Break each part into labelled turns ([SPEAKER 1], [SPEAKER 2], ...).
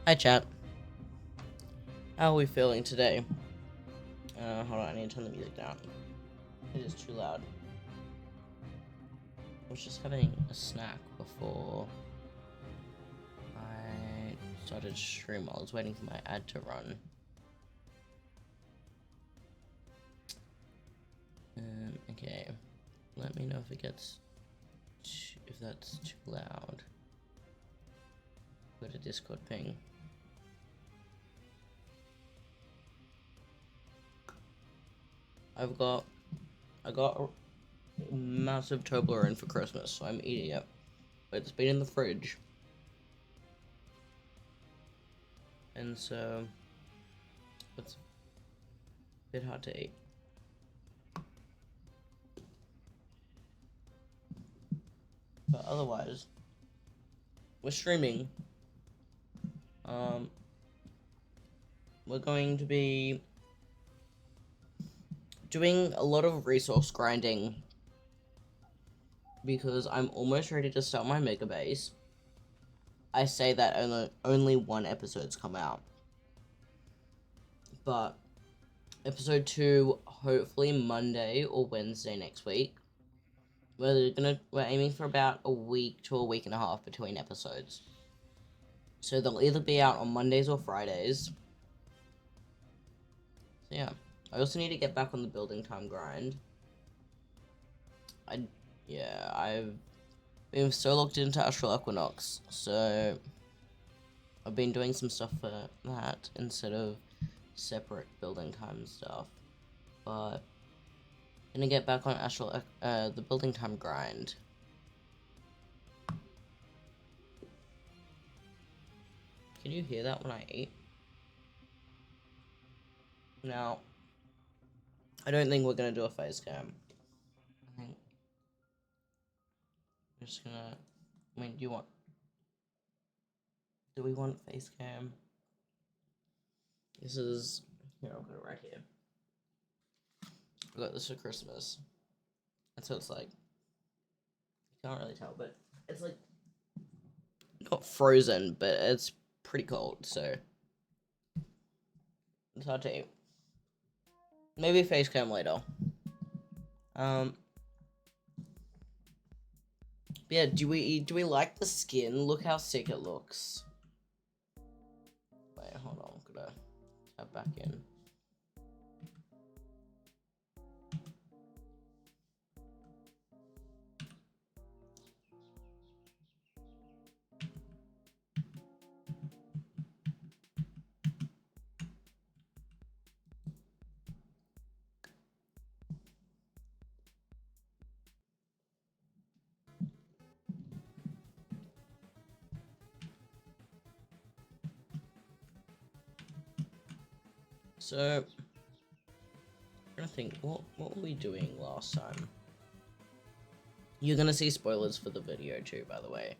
[SPEAKER 1] Hi chat, how are we feeling today? Hold on, I need to turn the music down. It is too loud. I was just having a snack before I started stream. I was waiting for my ad to run. Okay, let me know if it gets, if that's too loud. Got a Discord ping. I got a massive Toblerone for Christmas, so I'm eating it. But it's been in the fridge. And so, it's a bit hard to eat. But otherwise, we're streaming. We're going to be doing a lot of resource grinding because I'm almost ready to start my mega base. I say that only one episode's come out, but episode 2 hopefully Monday or Wednesday next week. We're aiming for about a week to a week and a half between episodes, so they'll either be out on Mondays or Fridays. So yeah, I also need to get back on the building time grind. I've been so locked into Astral Equinox, so I've been doing some stuff for that instead of separate building time stuff. But gonna get back on Astral the building time grind. Can you hear that when I eat? Now, I don't think we're gonna do a face cam. I think we're just gonna. I mean, do we want face cam? This is here. I'll put it right here. I got this for Christmas, and so it's like you can't really tell, but it's like not frozen, but it's pretty cold, so it's hard to eat. Maybe face cam later. Yeah, do we like the skin? Look how sick it looks. Wait, hold on, I'm gonna tap back in. So, I'm trying to think, what were we doing last time? You're gonna see spoilers for the video too, by the way.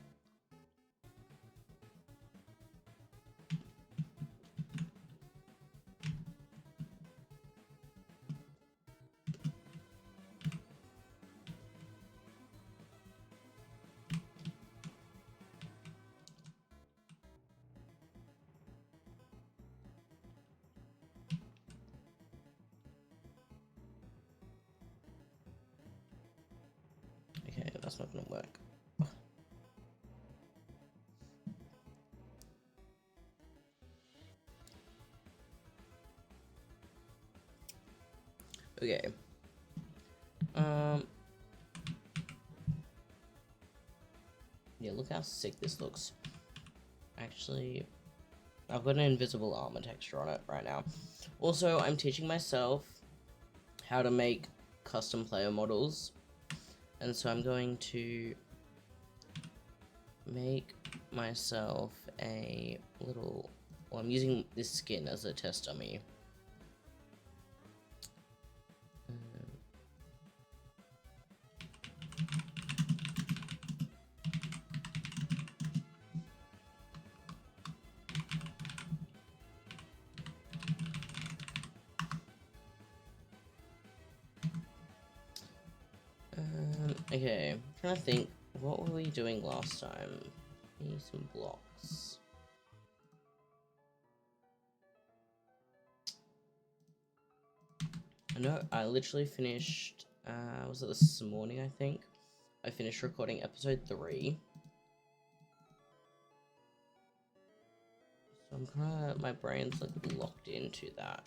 [SPEAKER 1] Okay, that's not gonna work. Okay. Yeah, look how sick this looks. Actually, I've got an invisible armor texture on it right now. Also, I'm teaching myself how to make custom player models. And so I'm going to make myself a little... Well, I'm using this skin as a test dummy. Okay, I'm trying to think, what were we doing last time? Need some blocks. No, I literally finished, was it this morning, I think? I finished recording episode 3. So I'm kinda, my brain's like locked into that.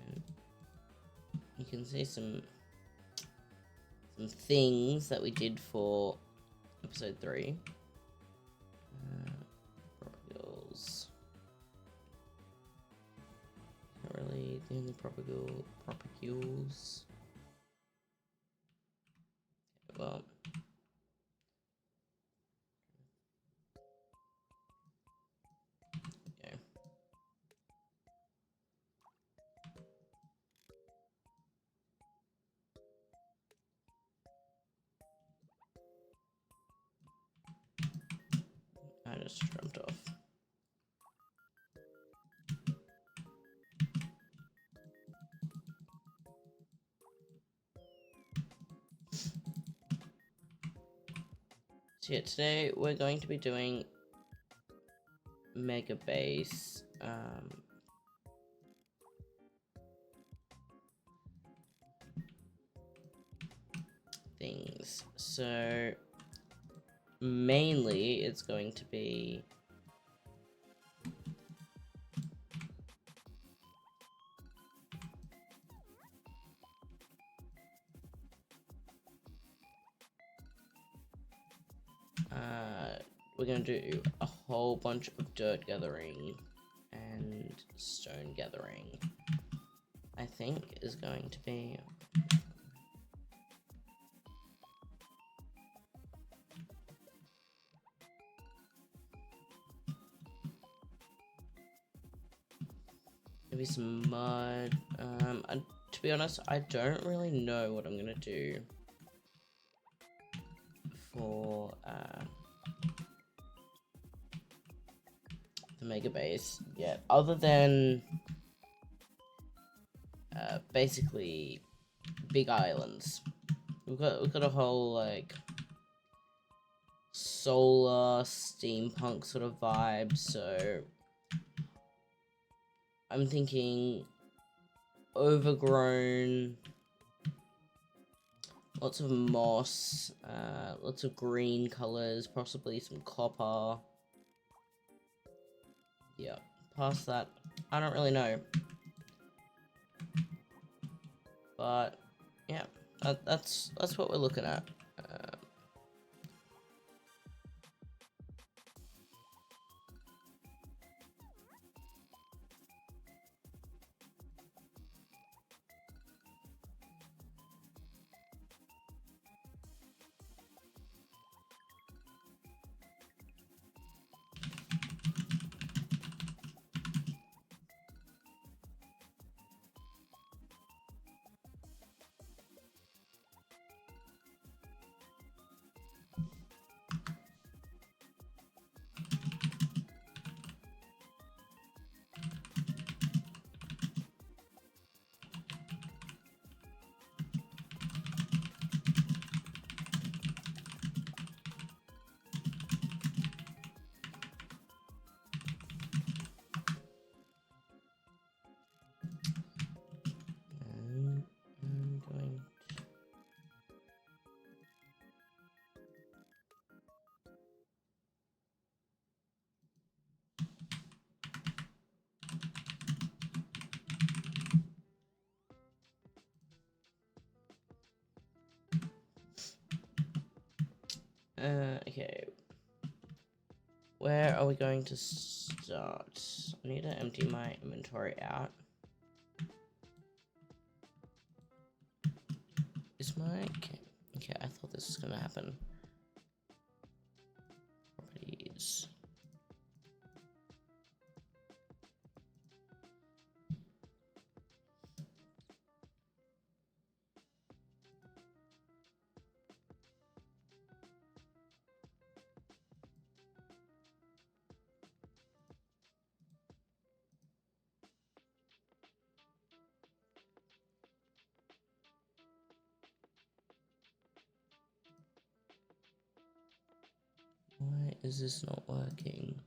[SPEAKER 1] And you can see some things that we did for episode 3. Propagules. Not really the only propagules. Well, yeah. I just jumped off. So yeah, today we're going to be doing Mega Base. Things. So mainly it's going to be we're going to do a whole bunch of dirt gathering and stone gathering. I think is going to be maybe some mud. And to be honest, I don't really know what I'm gonna do for the Mega Base yet, other than basically big islands. We've got a whole like solar steampunk sort of vibe, so I'm thinking overgrown, lots of moss, lots of green colors, possibly some copper. Yeah, past that, I don't really know. But yeah, that's what we're looking at. And I'm going okay. Where are we going to start? I need to empty my inventory out. Is my... Okay, I thought this was gonna happen. Properties. Why is this not working?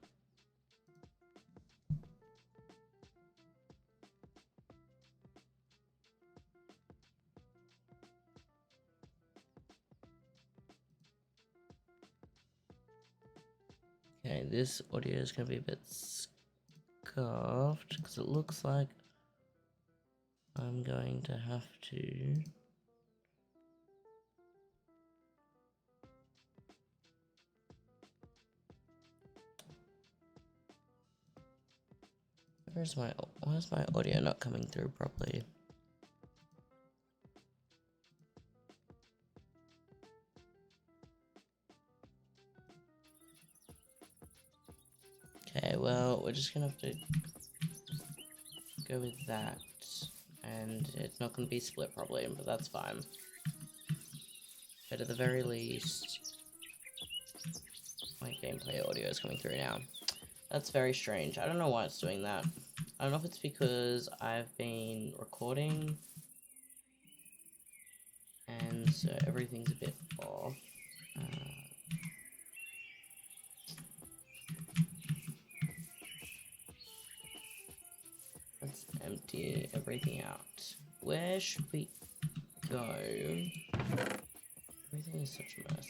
[SPEAKER 1] Okay, this audio is going to be a bit scuffed because it looks like I'm going to have to why is my audio not coming through properly? Okay, well, we're just gonna have to go with that, and it's not gonna be split properly, but that's fine. But at the very least, my gameplay audio is coming through now. That's very strange. I don't know why it's doing that. I don't know if it's because I've been recording, and so everything's a bit off. Let's empty everything out. Where should we go? Everything is such a mess.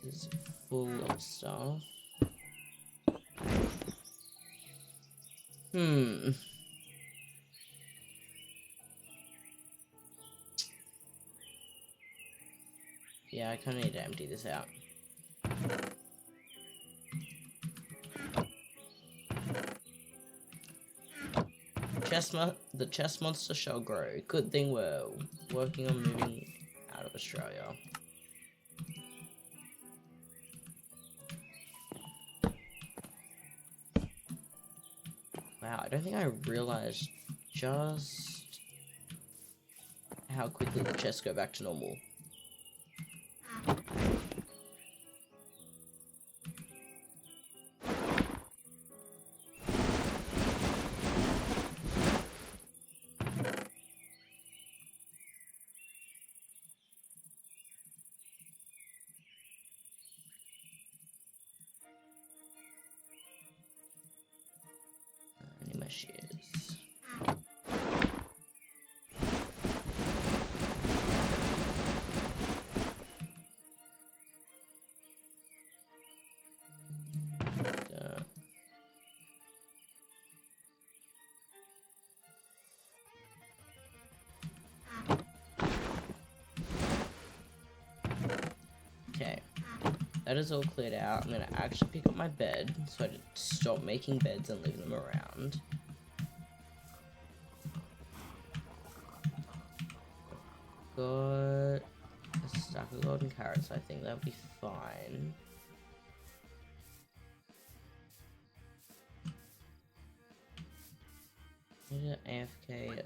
[SPEAKER 1] This is full of stuff. Yeah, I kind of need to empty this out. The chest monster shall grow. Good thing we're working on moving out of Australia. Wow, I don't think I realized just how quickly the chests go back to normal. I need my shears. Okay, that is all cleared out. I'm gonna actually pick up my bed so I stop making beds and leave them around. Got a stack of golden carrots. I think that'll be fine. I need an AFK at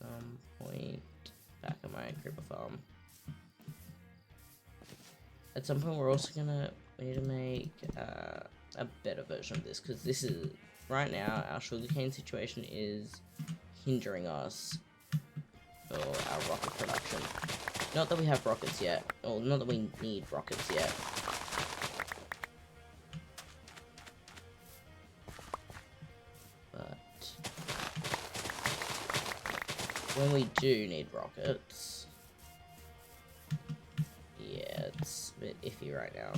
[SPEAKER 1] some point back at my creeper farm. At some point we need to make a better version of this, because this is, right now, our sugarcane situation is hindering us for our rocket production. Not that we have rockets yet, or not that we need rockets yet. But when we do need rockets, yeah, it's a bit iffy right now.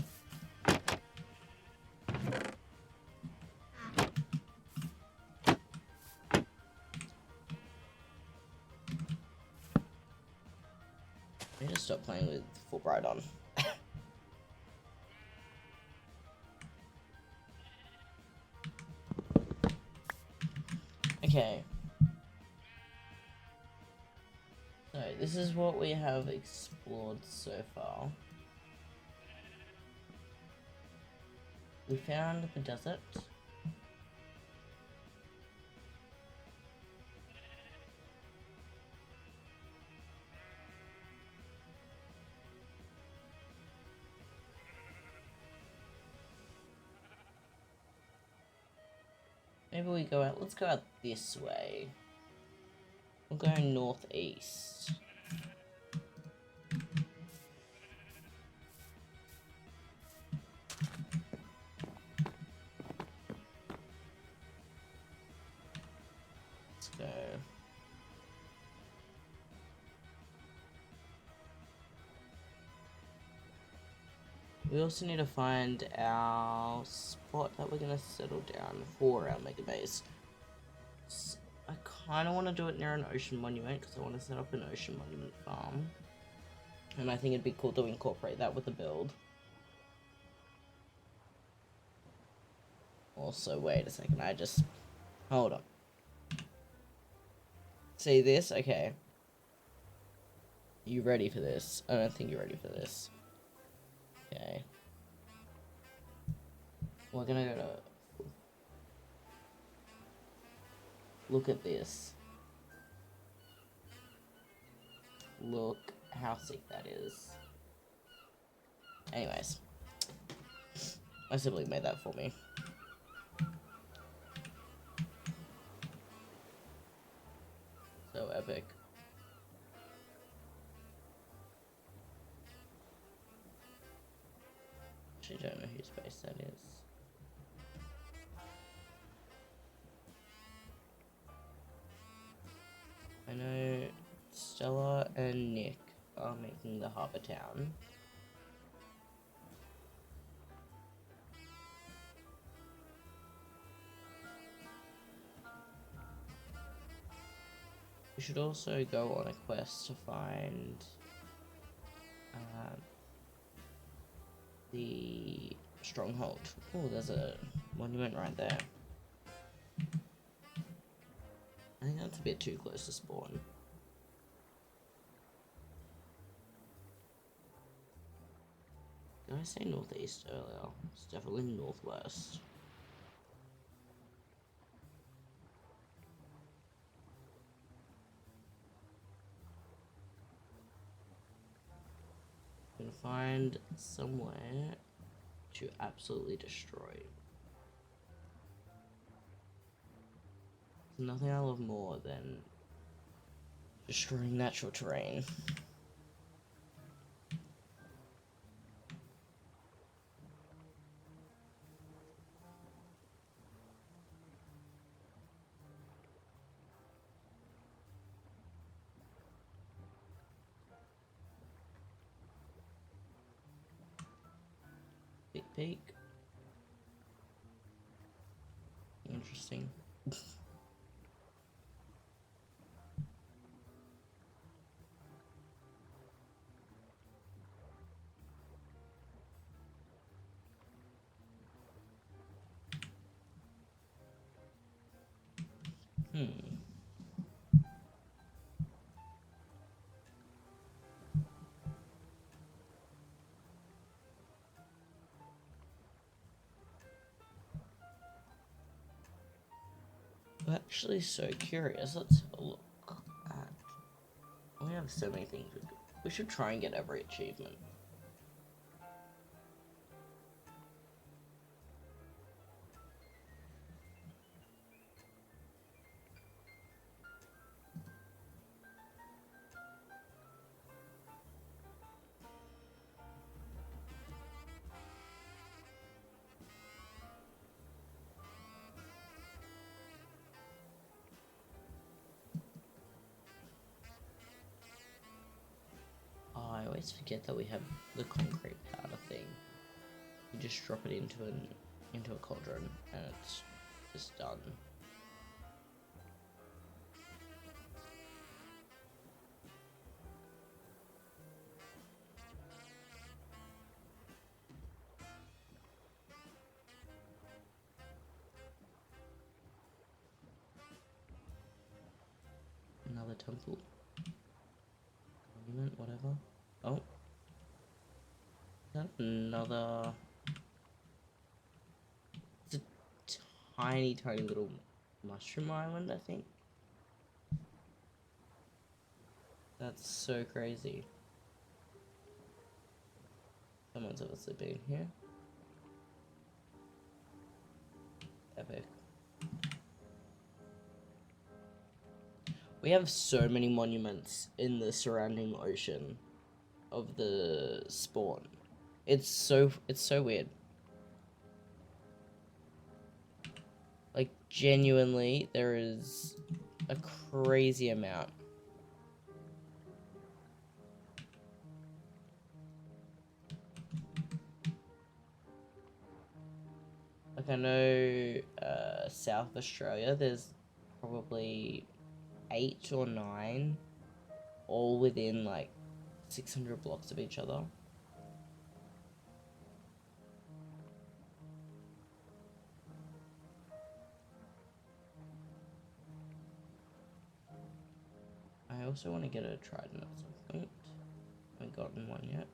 [SPEAKER 1] I need to stop playing with Fulbright on. Okay. So, this is what we have explored so far. We found the desert. Maybe we go out. Let's go out this way. We'll go northeast. Let's go. We also need to find our spot that we're gonna settle down for our mega base. I kind of want to do it near an ocean monument because I want to set up an ocean monument farm. And I think it'd be cool to incorporate that with the build. Also, wait a second, hold on. See this? Okay. You ready for this? I don't think you're ready for this. Okay. We're gonna go to... Look at this. Look how sick that is. Anyways. My sibling made that for me. So epic. Actually don't know whose base that is. I know Stella and Nick are making the harbour town. We should also go on a quest to find the stronghold. Oh, there's a monument right there. I think that's a bit too close to spawn. Did I say northeast earlier? It's definitely northwest. We can find somewhere to absolutely destroy. There's nothing I love more than destroying natural terrain. Big peak. Interesting. I'm actually so curious. Let's have a look at... We have so many things. We should try and get every achievement. I always forget that we have the concrete powder thing. You just drop it into a cauldron and it's just done. Another temple. Monument, whatever. Oh. Is that another... tiny, tiny little mushroom island, I think. That's so crazy. Someone's obviously been here. Epic. We have so many monuments in the surrounding ocean of the spawn. It's so weird. Like, genuinely, there is a crazy amount. Like, I know South Australia, there's probably 8 or 9, all within like 600 blocks of each other. I also want to get a trident at some point. I haven't gotten one yet.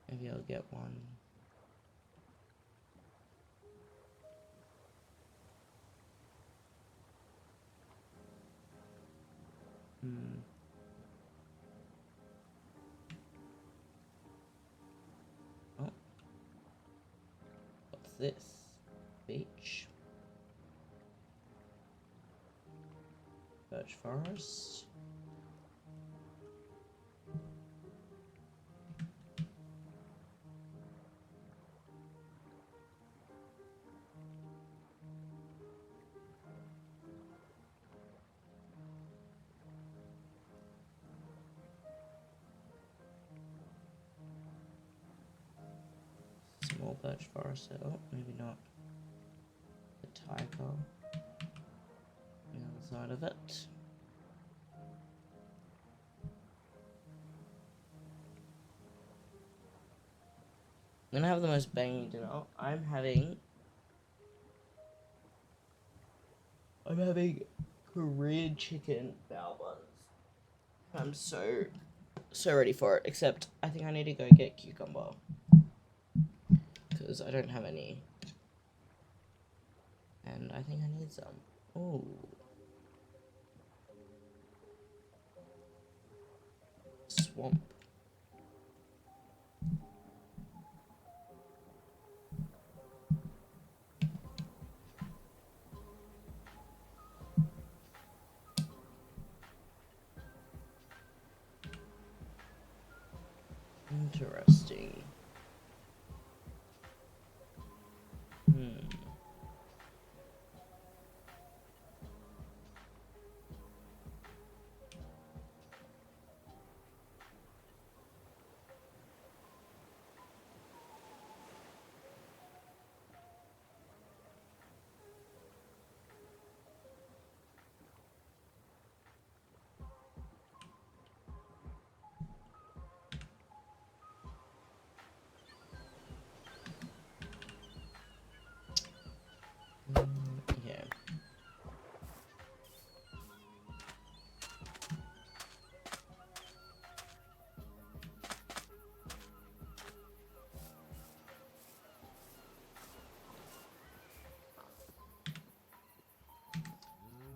[SPEAKER 1] Maybe I'll get one. Oh. What's this? Beach. Birch forest. Small birch forest. Oh, maybe not. The tiger. On the other side of it. I'm gonna have the most banging dinner. I'm having Korean chicken bao buns. I'm so ready for it. Except I think I need to go get cucumber because I don't have any, and I think I need some. Ooh. Swamp. Interesting. Yeah.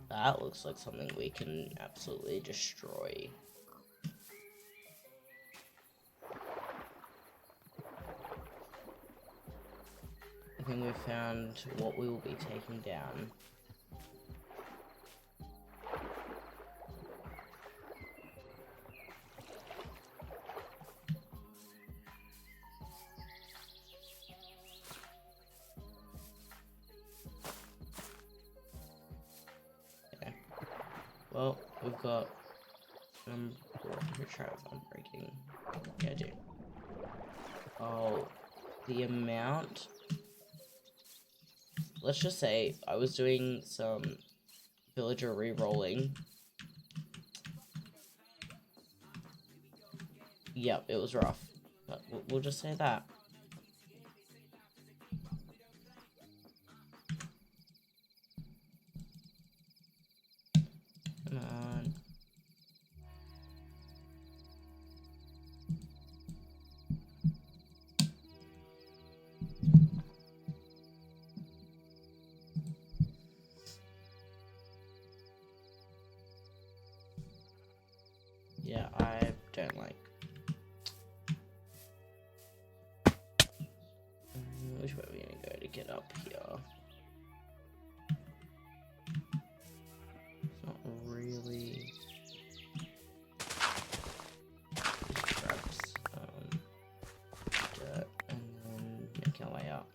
[SPEAKER 1] That looks like something we can absolutely destroy. I think we found what we will be taking down. Okay. Well, we've got try unbreaking. Yeah, I do. Oh, the amount. Let's just say I was doing some villager re-rolling. Yep, it was rough. But we'll just say that. Come on. don't like. Which way are we gonna go to get up here? It's not really. Grabs dirt and then make our way up.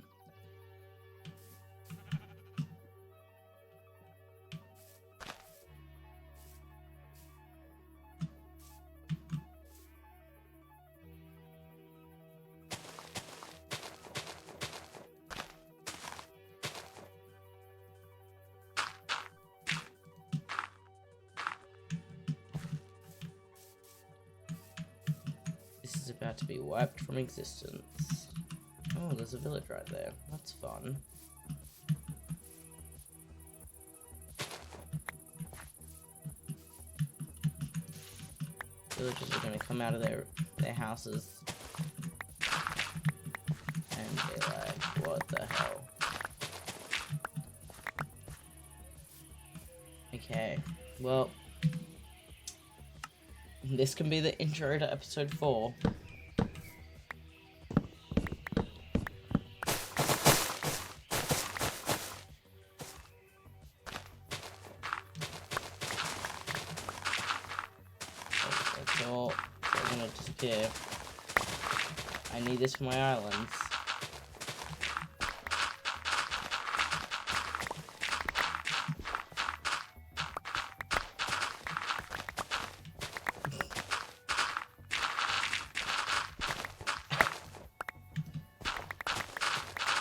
[SPEAKER 1] This is about to be wiped from existence. Oh, there's a village right there. That's fun. Villagers are gonna come out of their houses and be like, what the hell? Okay, well, this can be the intro to episode 4. That's all. They're gonna disappear. I need this for my islands.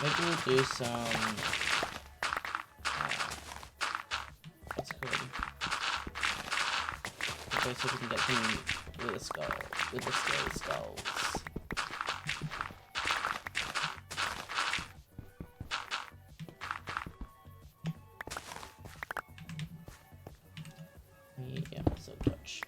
[SPEAKER 1] Maybe we'll do some, what's it called? Okay, so we can get them with the scary skulls. Yeah, so touch.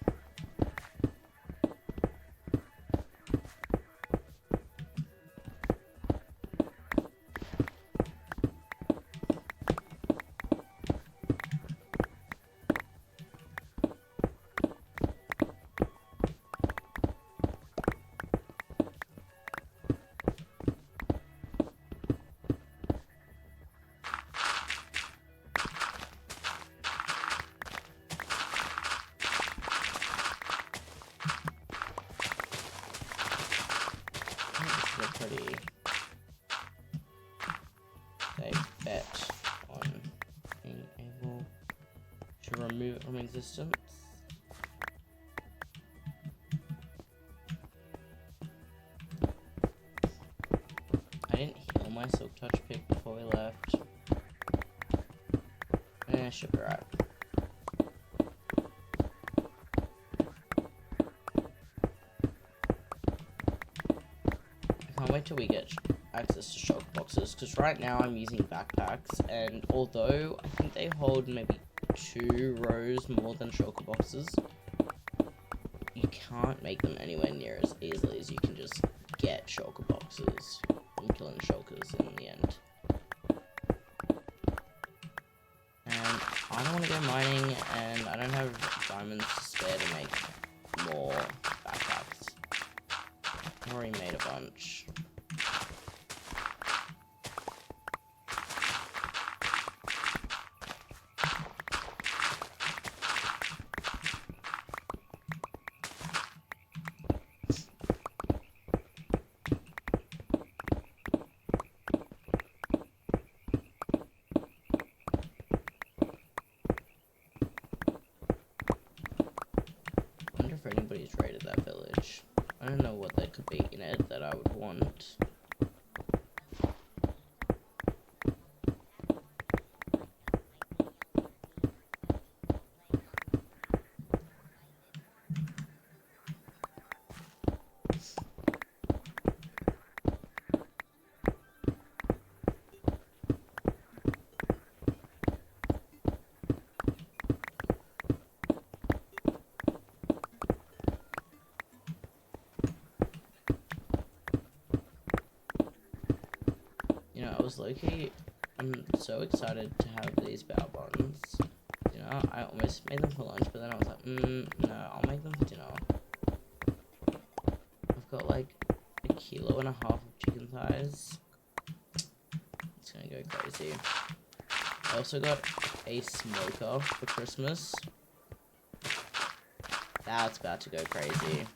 [SPEAKER 1] Pretty safe bet on being able to remove it from existence. I didn't heal my Silk Touch pick before we left. Should be right. Can't wait till we get access to shulker boxes, because right now I'm using backpacks, and although I think they hold maybe 2 rows more than shulker boxes, you can't make them anywhere near as easily as you can just get shulker boxes from killing shulkers in the end. And I don't want to go mining, and I don't have diamonds to spare to make more backpacks. I've already made a bunch. I wonder if anybody's raided that village. I don't know what there could be in it that I would want. You know, I was low-key, I'm so excited to have these bao buns. You know, I almost made them for lunch, but then I was like, no, I'll make them for dinner. got like 1.5 kilos of chicken thighs. It's gonna go crazy. I also got a smoker for Christmas. That's about to go crazy.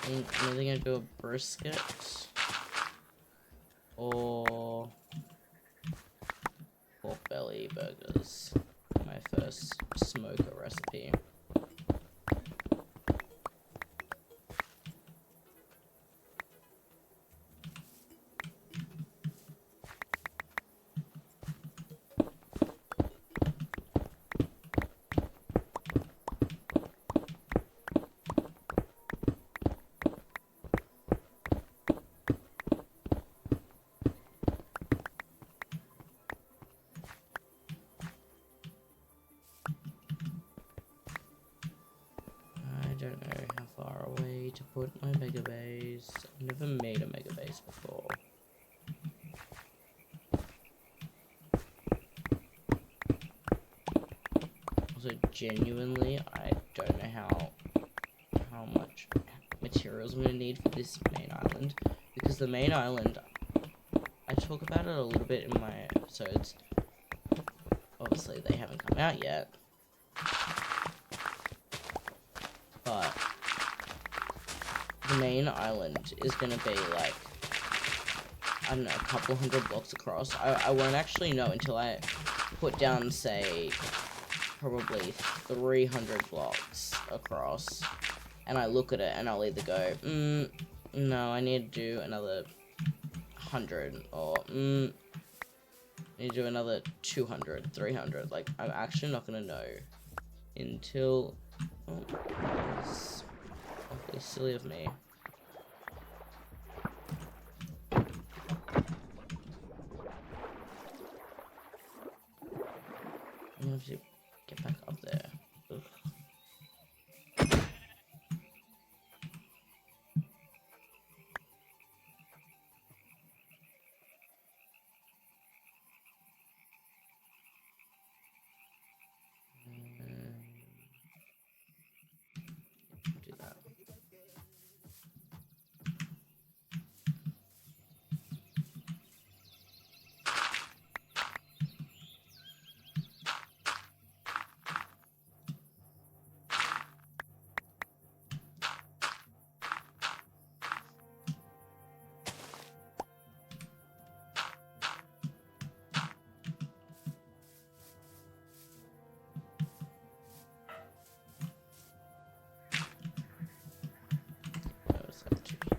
[SPEAKER 1] I'm either gonna do a brisket or pork belly burgers. My first smoker recipe. I don't know how far away to put my mega base. I've never made a mega base before. Also, genuinely, I don't know how much materials I'm gonna need for this main island, because the main island, I talk about it a little bit in my episodes. Obviously, they haven't come out yet. But the main island is gonna be like, I don't know, a couple hundred blocks across. I won't actually know until I put down, say, probably 300 blocks across, and I look at it and I'll either go, no, I need to do another 100, or I need to do another 200, 300. Like, I'm actually not gonna know until... Oh, that's awfully silly of me. I'm gonna have to get back up there. Ugh. Do that. That was up to here.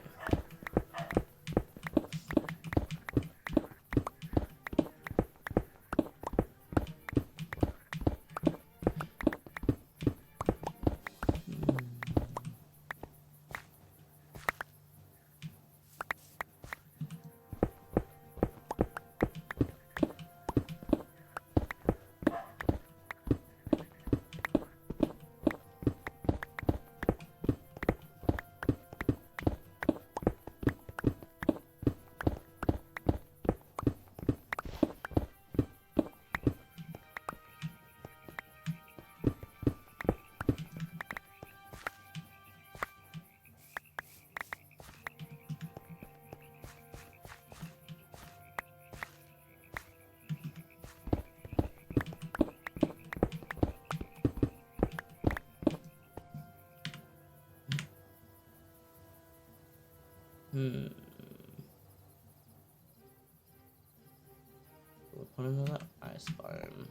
[SPEAKER 1] We'll put another ice biome.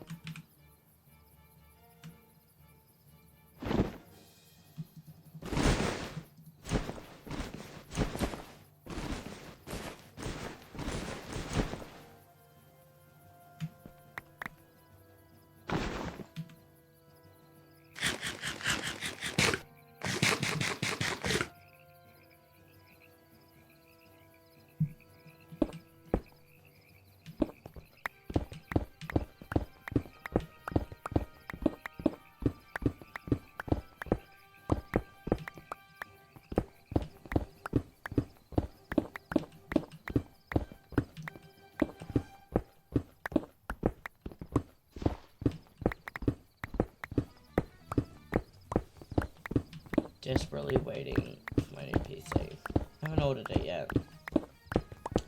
[SPEAKER 1] Desperately waiting for my new PC. Haven't ordered it yet.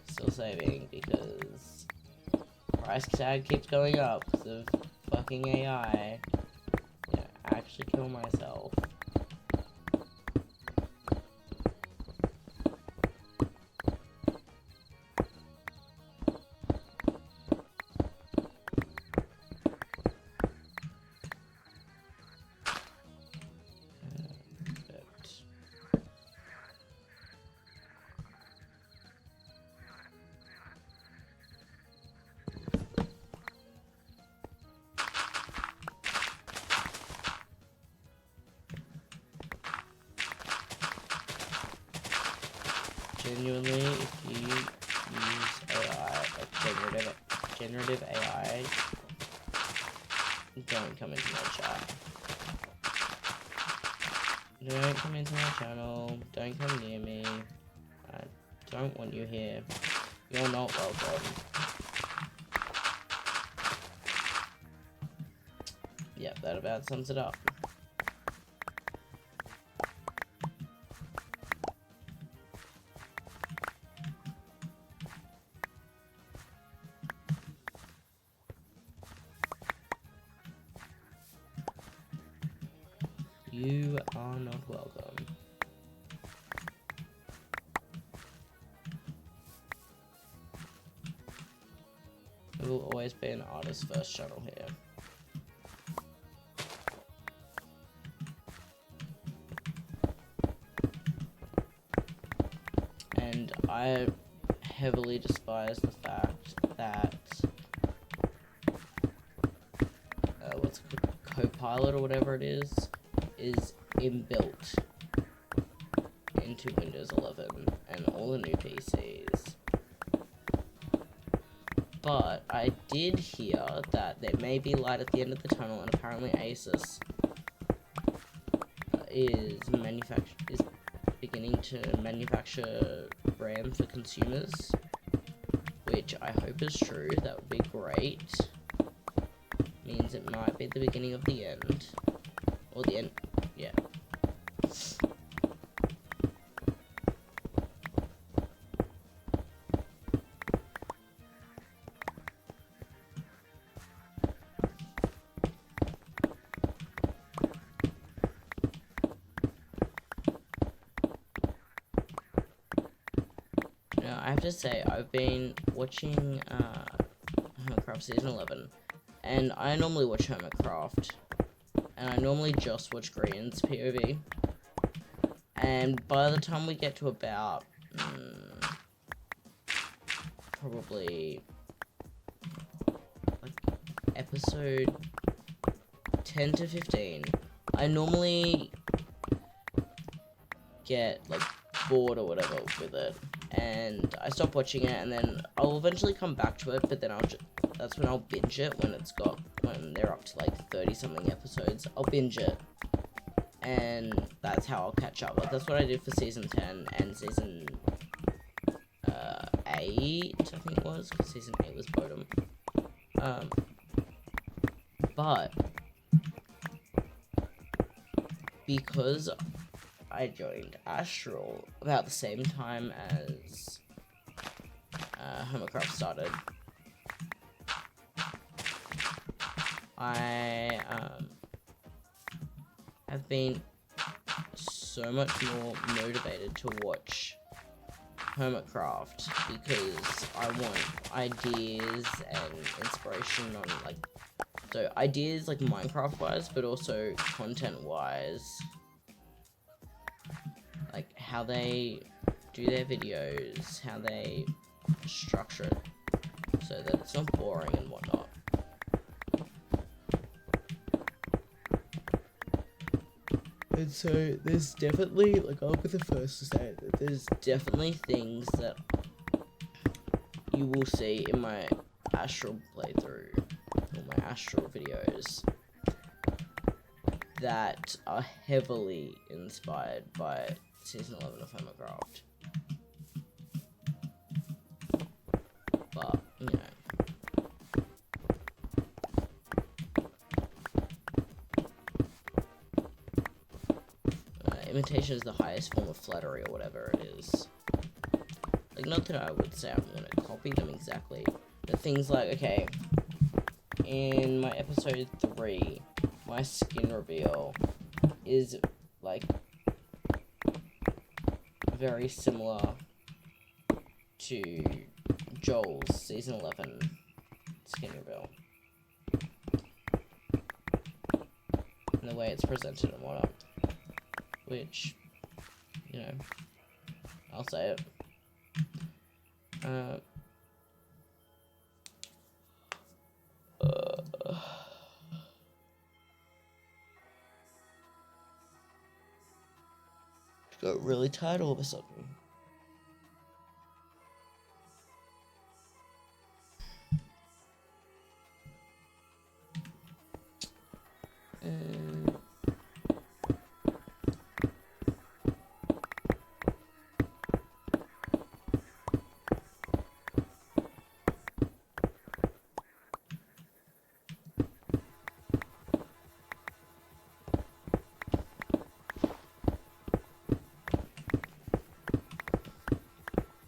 [SPEAKER 1] Still saving because price tag keeps going up because of fucking AI. Yeah, actually kill myself. Genuinely, if you use AI, like generative AI, don't come into my chat. Don't come into my channel. Don't come near me. I don't want you here. You're not welcome. Yep, that about sums it up. You are not welcome. It will always be an artist first channel here. And I heavily despise the fact that what's it called? Copilot or whatever it is inbuilt into Windows 11 and all the new PCs. But I did hear that there may be light at the end of the tunnel, and apparently Asus is beginning to manufacture RAM for consumers, which I hope is true. That would be great. Means it might be the beginning of the end, or the end. Yeah. Now, I have to say, I've been watching Hermitcraft Season 11, and I normally watch Hermitcraft, and I normally just watch Green's POV, and by the time we get to about, probably, like, episode 10 to 15, I normally get, like, bored or whatever with it, and I stop watching it, and then I'll eventually come back to it, but then that's when I'll binge it, when they're up to, like, 30-something episodes. I'll binge it, and that's how I'll catch up. Like, that's what I did for Season 10 and Season 8, I think it was, because Season 8 was Bodum. But because I joined Astral about the same time as Hermitcraft started, I have been so much more motivated to watch Hermitcraft because I want ideas and inspiration on, like, so ideas like Minecraft wise, but also content wise, like how they do their videos, how they structure it so that it's not boring and whatnot. And so there's definitely, like, I'll be the first to say that there's definitely things that you will see in my Astral playthrough, or my Astral videos, that are heavily inspired by Season 11 of Hermitcraft. But, you know. imitation is the highest form of flattery, or whatever it is. Like, not that I would say I'm gonna copy them exactly, but things like, okay, in my episode 3, my skin reveal is, like, very similar to Joel's season 11 skin reveal. And the way it's presented and whatnot. Which, you know, I'll say it. Got really tired all of a sudden.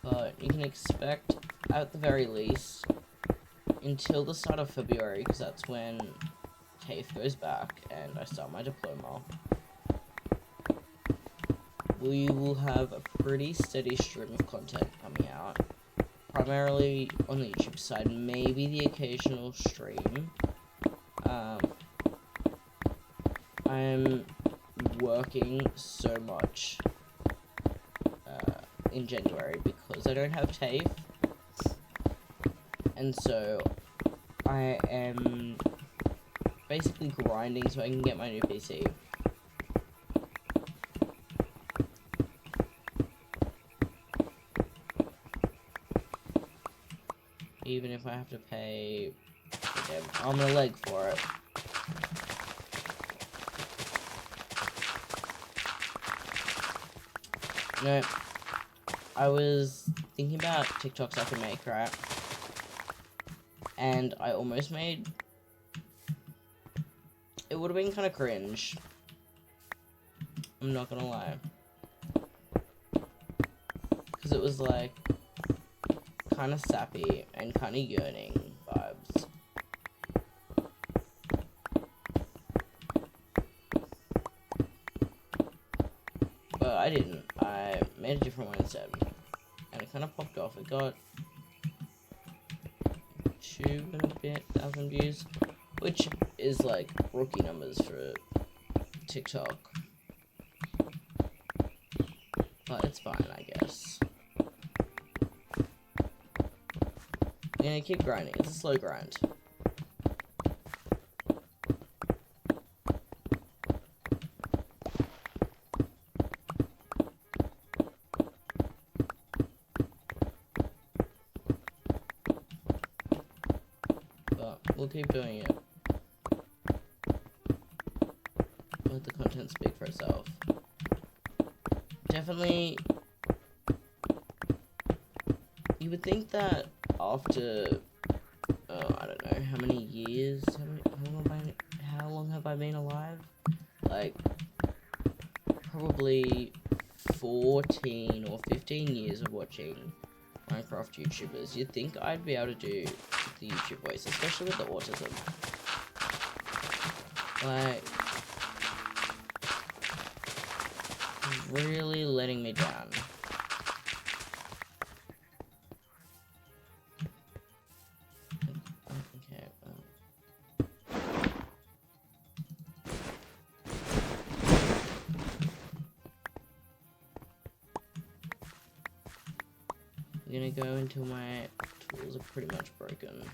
[SPEAKER 1] But you can expect, at the very least, until the start of February, because that's when TAFE goes back and I start my diploma, we will have a pretty steady stream of content coming out, primarily on the YouTube side, maybe the occasional stream. I'm working so much in January because I don't have TAFE, and so I am basically grinding so I can get my new PC. Even if I have to pay arm and a leg for it. No, I was thinking about TikToks I could make, right? And I almost made... It would have been kind of cringe. I'm not gonna lie. Because it was like... kind of sappy and kind of yearning vibes. But I didn't. I made a different one instead. And it kind of popped off. It got 2,000 views. Which is like rookie numbers for TikTok. But it's fine, I guess. I'm gonna keep grinding. It's a slow grind. But we'll keep doing it. Let the content speak for itself. Definitely, you would think that after, I don't know, how many years, how long have I been alive? Like, probably 14 or 15 years of watching Minecraft YouTubers. You'd think I'd be able to do the YouTube voice, especially with the autism. Like, really letting me down. Okay, I'm gonna go until my tools are pretty much broken.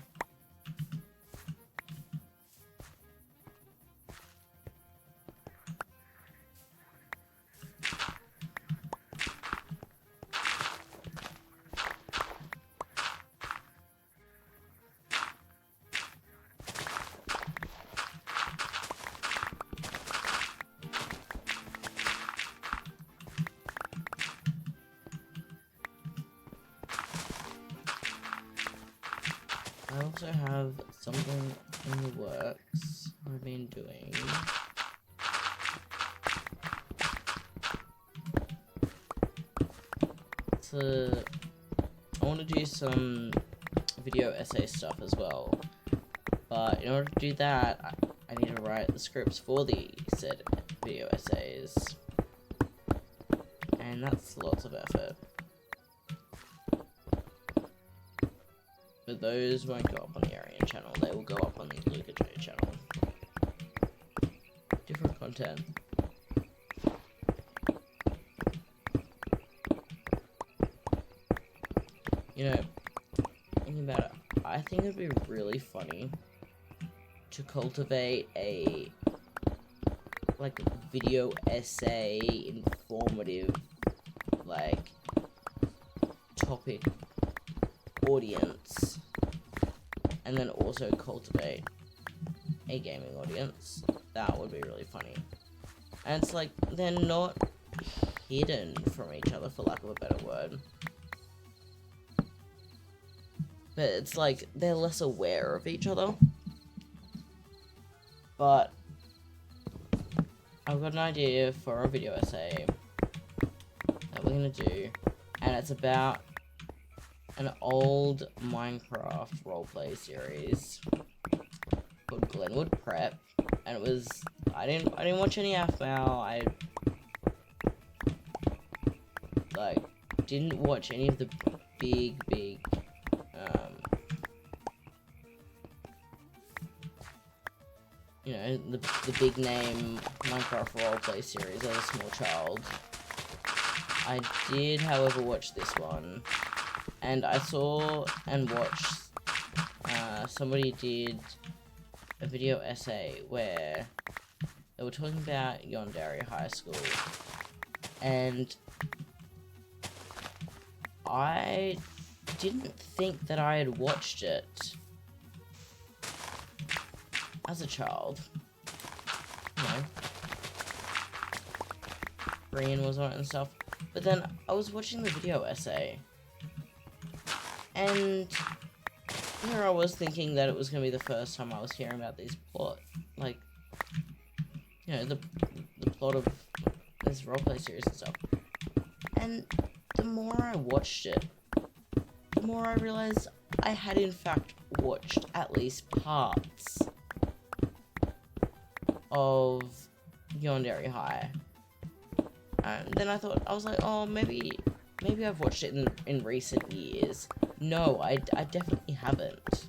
[SPEAKER 1] I also have something in the works I've been doing. want to do some video essay stuff as well. But in order to do that, I need to write the scripts for the said video essays. And that's lots of effort. But those won't go up on the Arian channel, they will go up on the Luca J channel. Different content. You know, thinking about it, I think it'd be really funny to cultivate a like video essay informative like topic audience, and then also cultivate a gaming audience. That would be really funny. And it's like they're not hidden from each other, for lack of a better word. But it's like they're less aware of each other. But I've got an idea for a video essay that we're gonna do, and it's about an old Minecraft roleplay series called Glenwood Prep, and it was I didn't watch any AFMAL. I like didn't watch any of the big you know, the big name Minecraft roleplay series as a small child. I did, however, watch this one, and I saw and watched somebody did a video essay where they were talking about Yondaria High School, and I didn't think that I had watched it as a child. You know, Brian was on it and stuff. But then I was watching the video essay, and here I was thinking that it was going to be the first time I was hearing about these plot, like, you know, the plot of this roleplay series and stuff. And the more I watched it, the more I realized I had in fact watched at least parts of Yondaria High. And then I was like, oh, maybe I've watched it in recent years. No, I definitely haven't.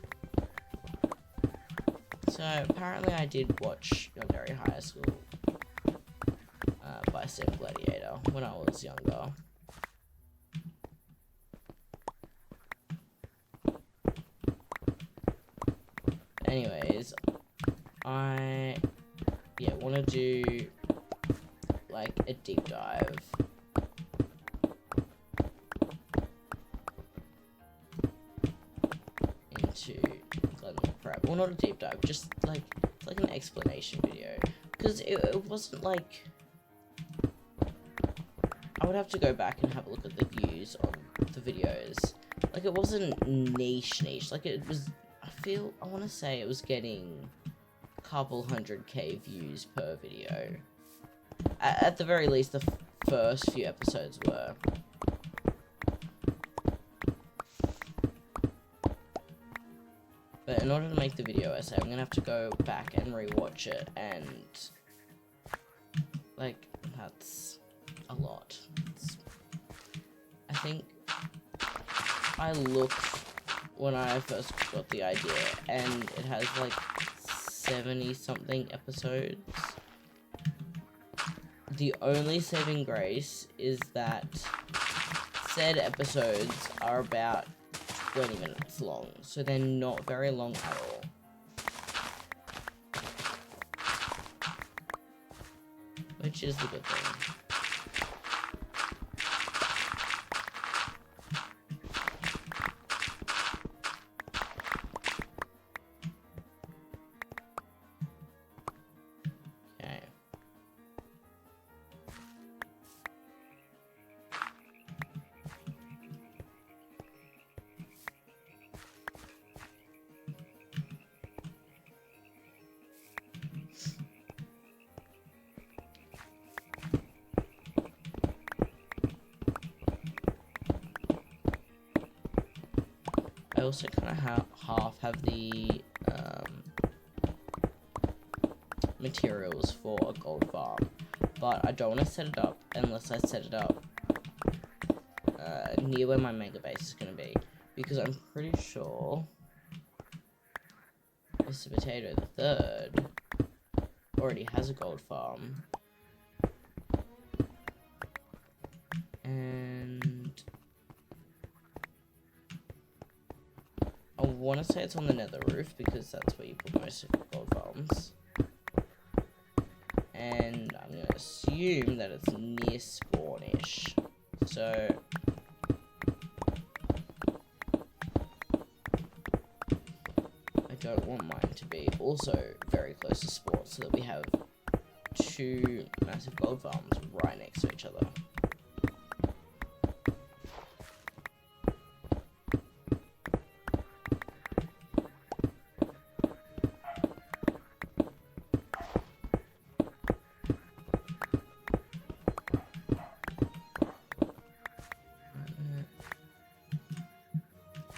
[SPEAKER 1] So apparently I did watch Yondaria High School by Sim Gladiator when I was younger. Anyways, I want to do like a deep dive into Glenwood Prep. Well, not a deep dive, just like it's like an explanation video, because it wasn't like I would have to go back and have a look at the views on the videos. Like it wasn't niche, like it was. I want to say it was getting a couple 100k views per video. At the very least, the first few episodes were. But in order to make the video essay, I'm gonna have to go back and rewatch it, and like that's a lot. I think I looked when I first got the idea, and it has like 70 something episodes. The only saving grace is that said episodes are about 20 minutes long, so they're not very long at all. Which is the good thing. also kind of half have the materials for a gold farm, but I don't want to set it up unless I set it up near where my mega base is going to be, because I'm pretty sure Mr. Potato the Third already has a gold farm, and I want to say it's on the nether roof because that's where you put most of your gold farms. And I'm going to assume that it's near spawn-ish. So I don't want mine to be also very close to spawn, so that we have two massive gold farms right next to each other.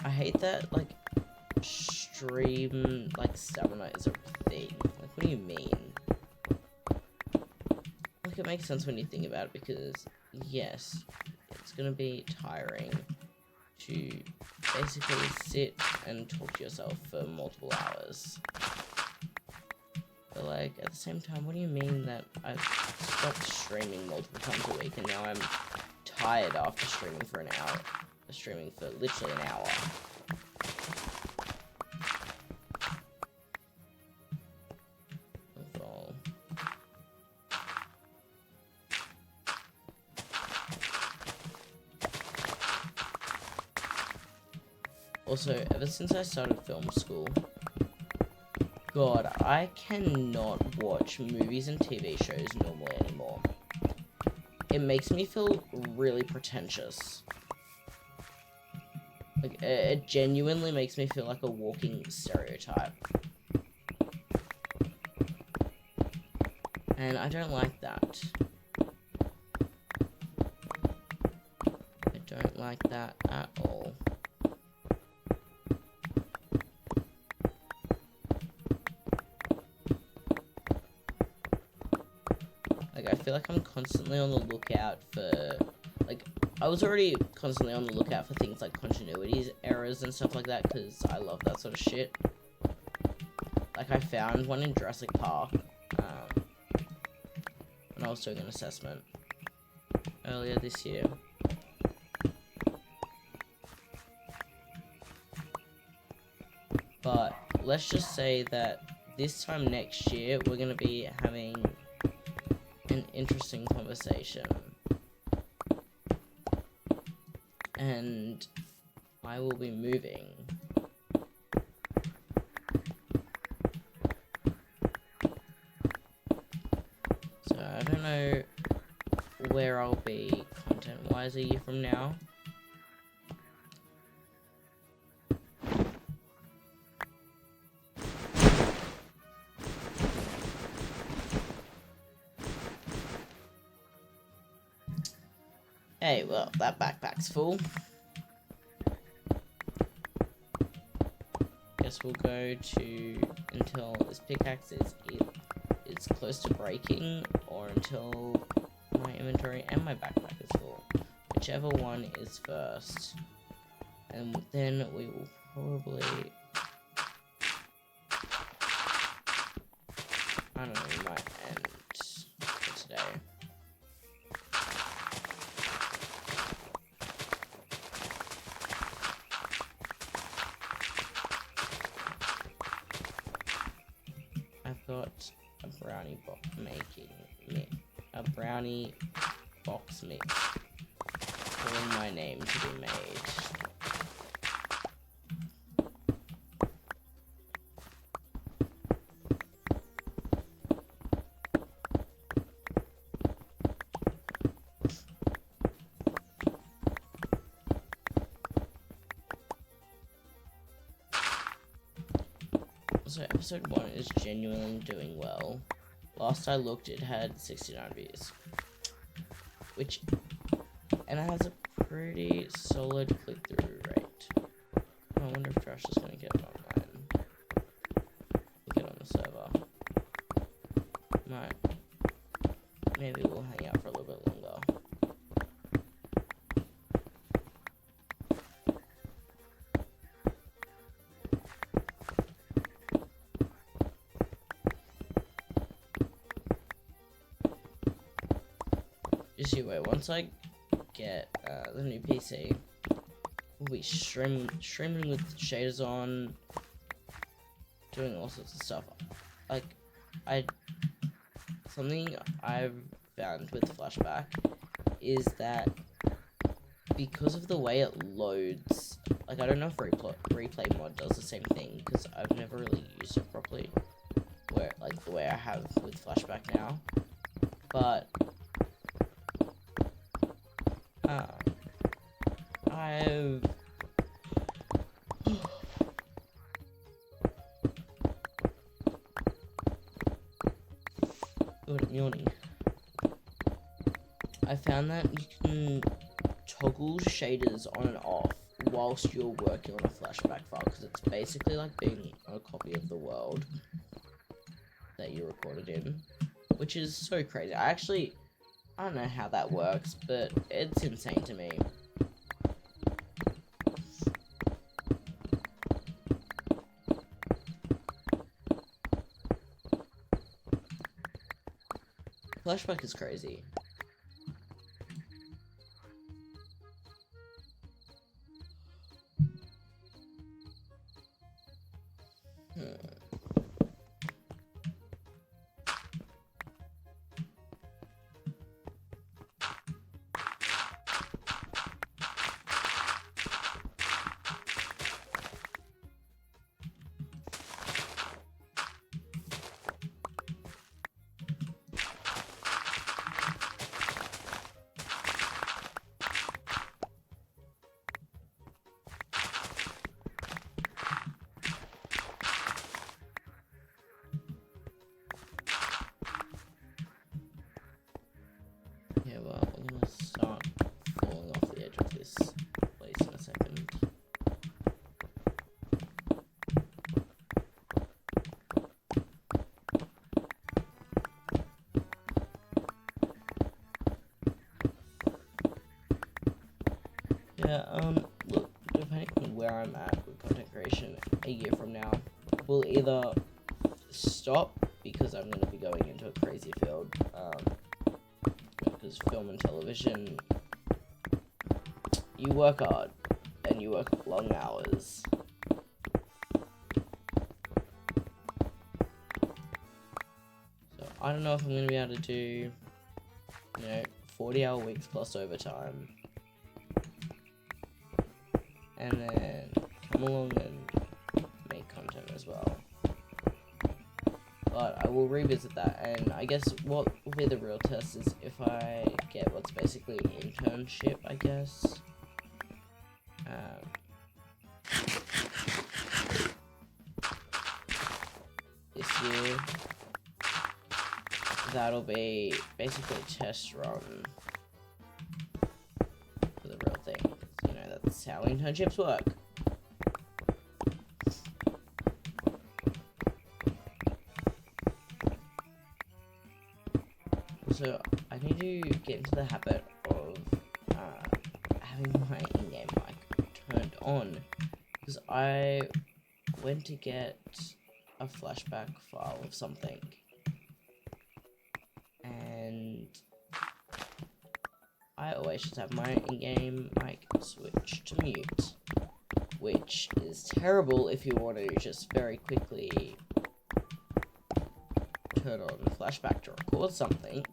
[SPEAKER 1] I hate that, like, stream, like, stamina is a thing. Like, what do you mean? Like, it makes sense when you think about it, because, yes, it's gonna be tiring to basically sit and talk to yourself for multiple hours. But, like, at the same time, what do you mean that I've stopped streaming multiple times a week, and now I'm tired after streaming for an hour? Streaming for literally an hour. Overall. Also, ever since I started film school, God, I cannot watch movies and TV shows normally anymore. It makes me feel really pretentious. Like, it genuinely makes me feel like a walking stereotype. And I don't like that. I don't like that at all. Like, I feel like I'm constantly on the lookout for, like, I was already constantly on the lookout for things like continuity errors and stuff like that, because I love that sort of shit. Like, I found one in Jurassic Park, when I was doing an assessment earlier this year. But let's just say that this time next year, we're going to be having an interesting conversation. And I will be moving. So I don't know where I'll be content-wise a year from now. Hey, well, that backpack's full. Guess we'll go to until this pickaxe is close to breaking, or until my inventory and my backpack is full. Whichever one is first. And then we will probably, I don't know, we might end for today. I've got a brownie box mix calling my name to be made. So episode 1 is genuinely doing well. Last I looked, it had 69 views, and it has a pretty solid click-through rate. I wonder if Rush is gonna get online. Get on the server. Might. Maybe we'll hang out for a little bit longer. Just you wait, once I get the new PC, we'll be streaming with shaders on, doing all sorts of stuff. Like, something I've found with Flashback is that because of the way it loads, like, I don't know if replay mod does the same thing, because I've never really used it properly, where, like, the way I have with Flashback now, but I've yawning. I found that you can toggle shaders on and off whilst you're working on a Flashback file, because it's basically like being a copy of the world that you recorded in, which is so crazy. I don't know how that works, but it's insane to me. Flashback is crazy. Yeah, well, I'm gonna start falling off the edge of this place in a second. Yeah, look, depending on where I'm at with content creation a year from now, we'll either stop because I'm gonna be going into a crazy field, because film and television, you work hard and you work long hours. So I don't know if I'm going to be able to do, 40-hour weeks plus overtime. And then come along and make content as well. But I will revisit that, and I guess what will be the real test is if I get what's basically an internship, I guess. This year, that'll be basically a test run for the real thing. That's how internships work. So I need to get into the habit of having my in-game mic turned on, because I went to get a Flashback file of something, and I always just have my in-game mic switched to mute, which is terrible if you want to just very quickly turn on Flashback to record something.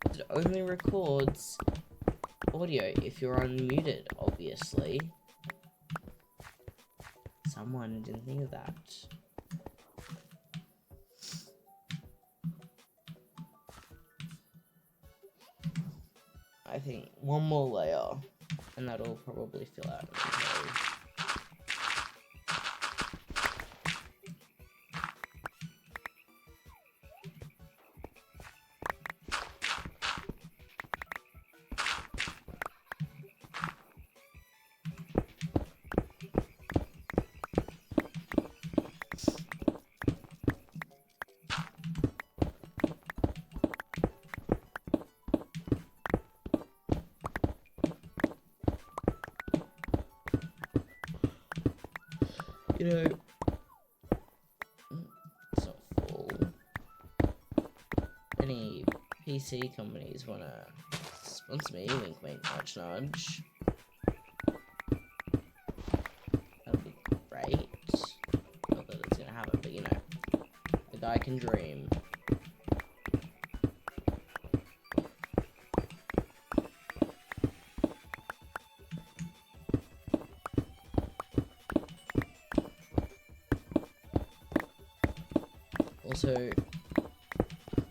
[SPEAKER 1] It only records audio if you're unmuted, obviously. Someone didn't think of that. I think one more layer, and that'll probably fill out inventory. know, it's not full. Any PC companies wanna sponsor me, wink wink, nudge nudge. That'd be great. Not that it's gonna happen, but you know, the guy can dream. Also,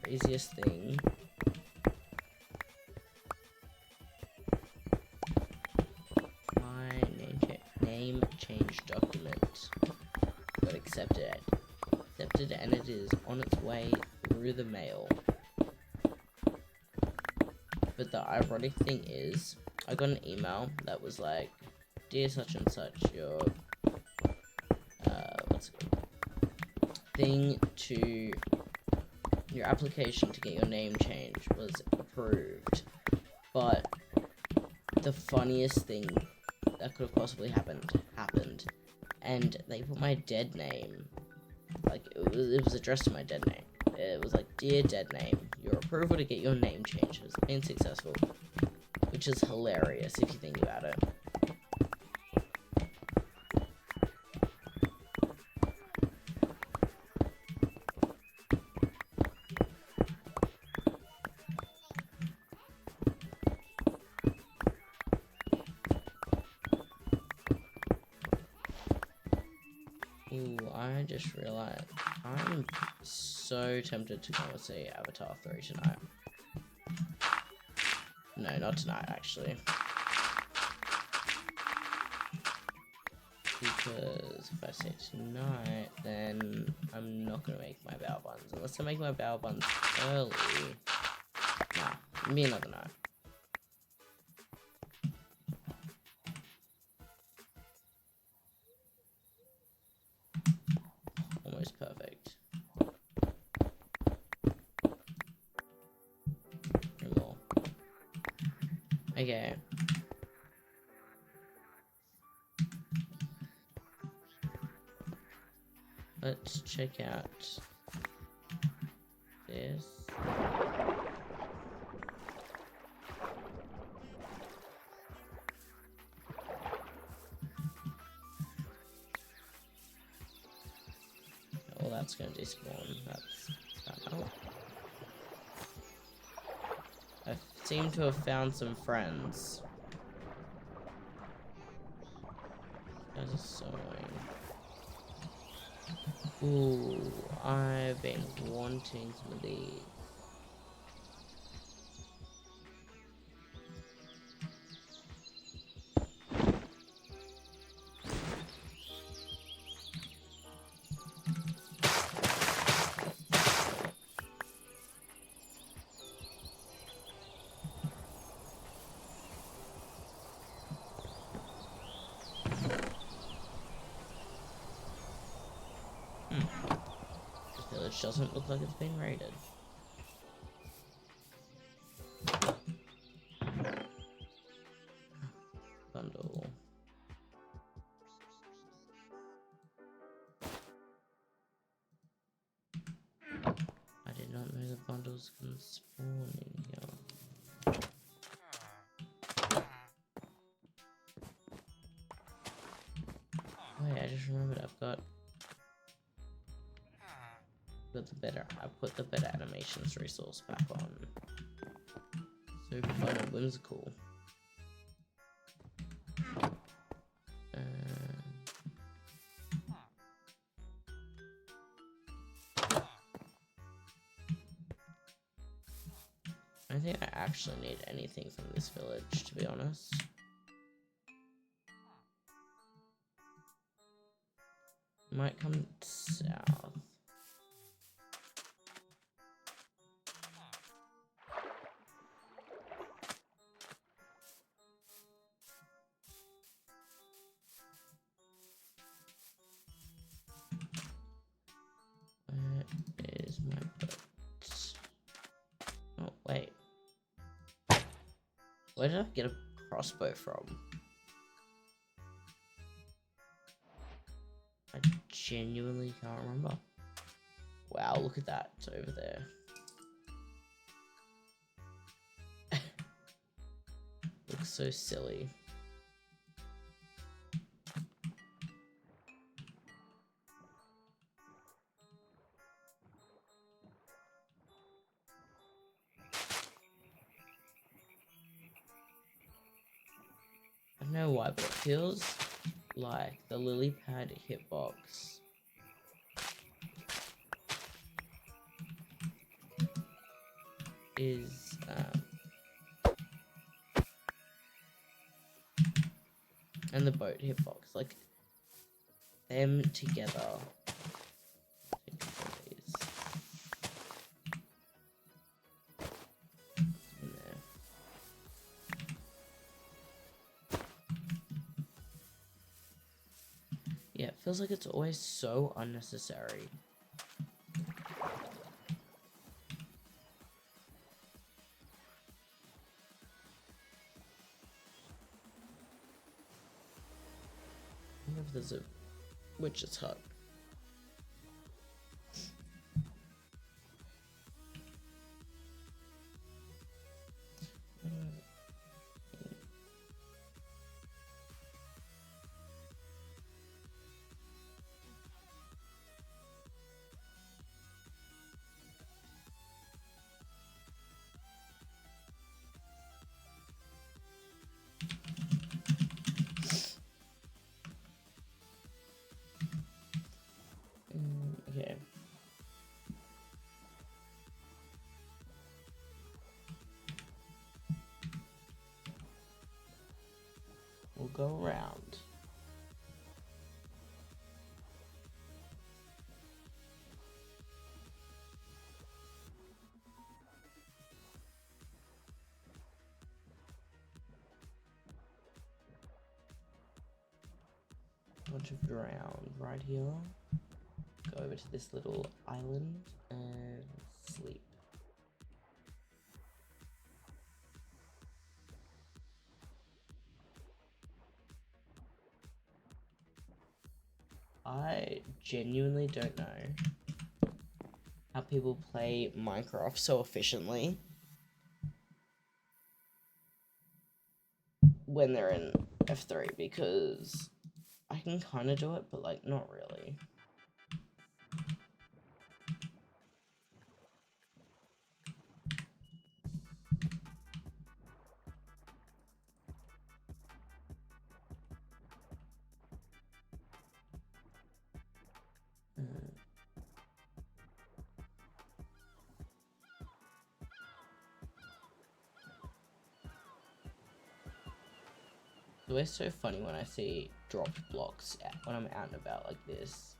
[SPEAKER 1] craziest thing. My name change document got accepted, and it is on its way through the mail. But the ironic thing is, I got an email that was like, "Dear such and such, your your application to get your name changed was approved." But the funniest thing that could have possibly happened, and they put my dead name, like it was addressed to my dead name. It was like, "Dear dead name, your approval to get your name changed has been successful," which is hilarious if you think about it. Ooh, I just realized I'm so tempted to go and see Avatar 3 tonight. No, not tonight, actually. Because if I say tonight, then I'm not going to make my bao buns. Unless I make my bao buns early. Nah, it'll be another night. Almost perfect. No more. Okay. Let's check out this. Oh, that's gonna despawn. That's out. I seem to have found some friends. That is so annoying. Ooh, I've been wanting some of these. This village doesn't look like it's been raided. Bundle. I did not know the bundles can spawn in here. Wait, I just remembered I've got I put the better animations resource back on. So fun and whimsical. I don't think I actually need anything from this village, to be honest. Might come south. Where is my boat? Oh, wait. Where did I get a crossbow from? I genuinely can't remember. Wow, look at that. It's over there. Looks so silly. I don't know why, but it feels like the lily pad hitbox is and the boat hitbox, like them together. In there. Yeah, it feels like it's always so unnecessary. I wonder if there's a witch's hut. Okay. We'll go around. Bunch of ground right here. Go over to this little island and sleep. I genuinely don't know how people play Minecraft so efficiently when they're in F3, because I can kind of do it, but like not really. It's always so funny when I see dropped blocks when I'm out and about like this,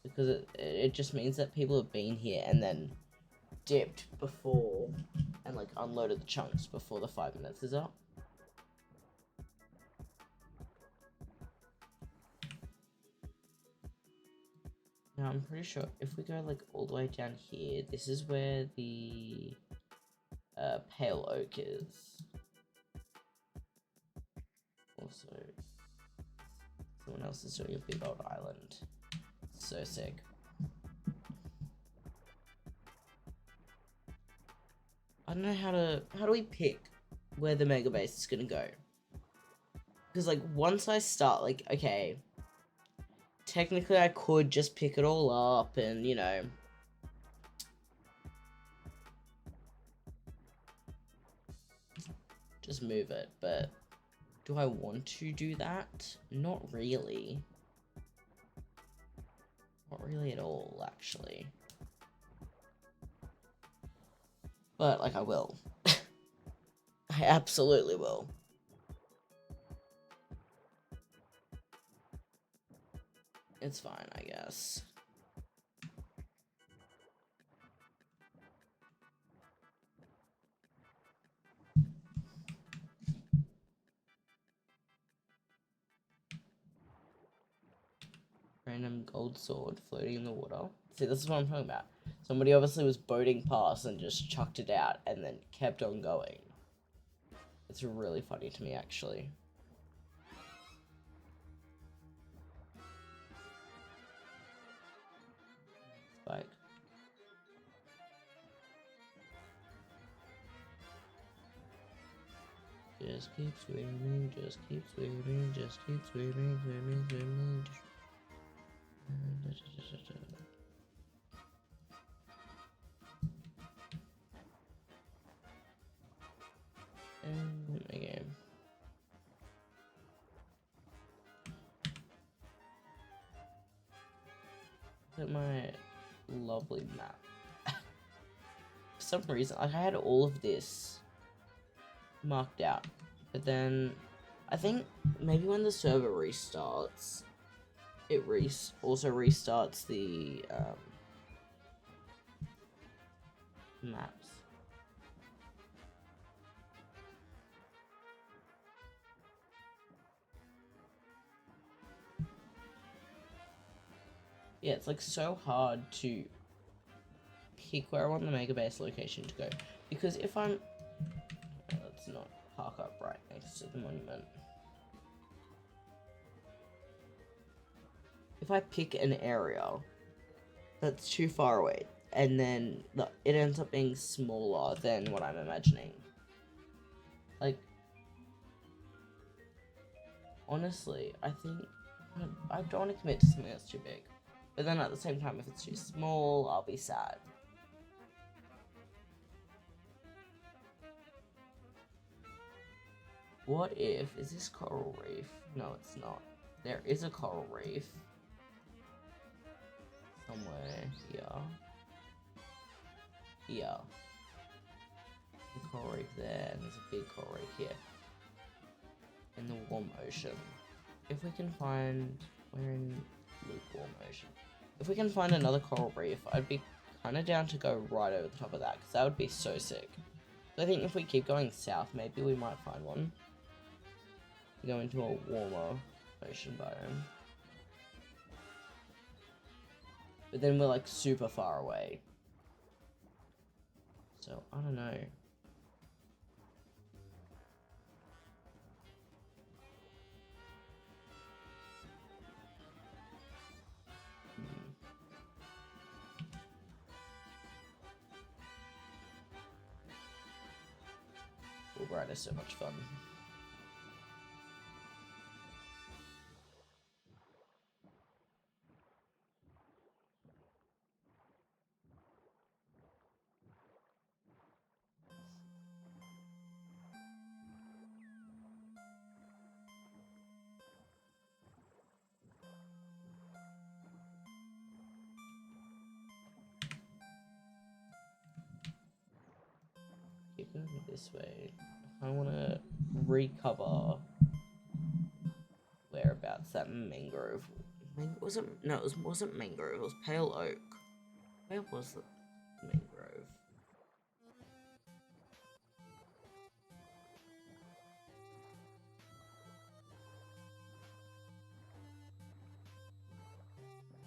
[SPEAKER 1] because it just means that people have been here and then dipped before and like unloaded the chunks before the 5 minutes is up. Now I'm pretty sure if we go like all the way down here, this is where the pale oak is. Also, someone else is doing a big old island. So sick. I don't know how do we pick where the mega base is gonna go? Because like once I start, like, okay, technically I could just pick it all up and, you know, just move it, but do I want to do that? Not really. Not really at all, actually. But, like, I will. I absolutely will. It's fine, I guess. Random gold sword floating in the water. See, this is what I'm talking about. Somebody obviously was boating past and just chucked it out and then kept on going. It's really funny to me, actually. Bike. Just keep swimming, just keep swimming, just keep swimming, swimming, swimming. And again. Look at my lovely map. For some reason, like, I had all of this marked out, but then I think maybe when the server restarts, it also restarts the maps. Yeah, it's like so hard to pick where I want the mega base location to go, because if I'm let's not park up right next to the monument. If I pick an area that's too far away, and then it ends up being smaller than what I'm imagining. Like, honestly, I think I don't want to commit to something that's too big. But then at the same time, if it's too small, I'll be sad. What if, is this coral reef? No, it's not. There is a coral reef. Somewhere here. Here. The coral reef there, and there's a big coral reef here. In the warm ocean. If we can find, we're in lukewarm ocean. If we can find another coral reef, I'd be kind of down to go right over the top of that, because that would be so sick. So I think if we keep going south, maybe we might find one. Go into a warmer ocean biome. But then we're like super far away. So, I don't know. Fulbright is so much fun. Keep going this way. I want to recover whereabouts that mangrove. Wasn't mangrove. It was pale oak. Where was the mangrove?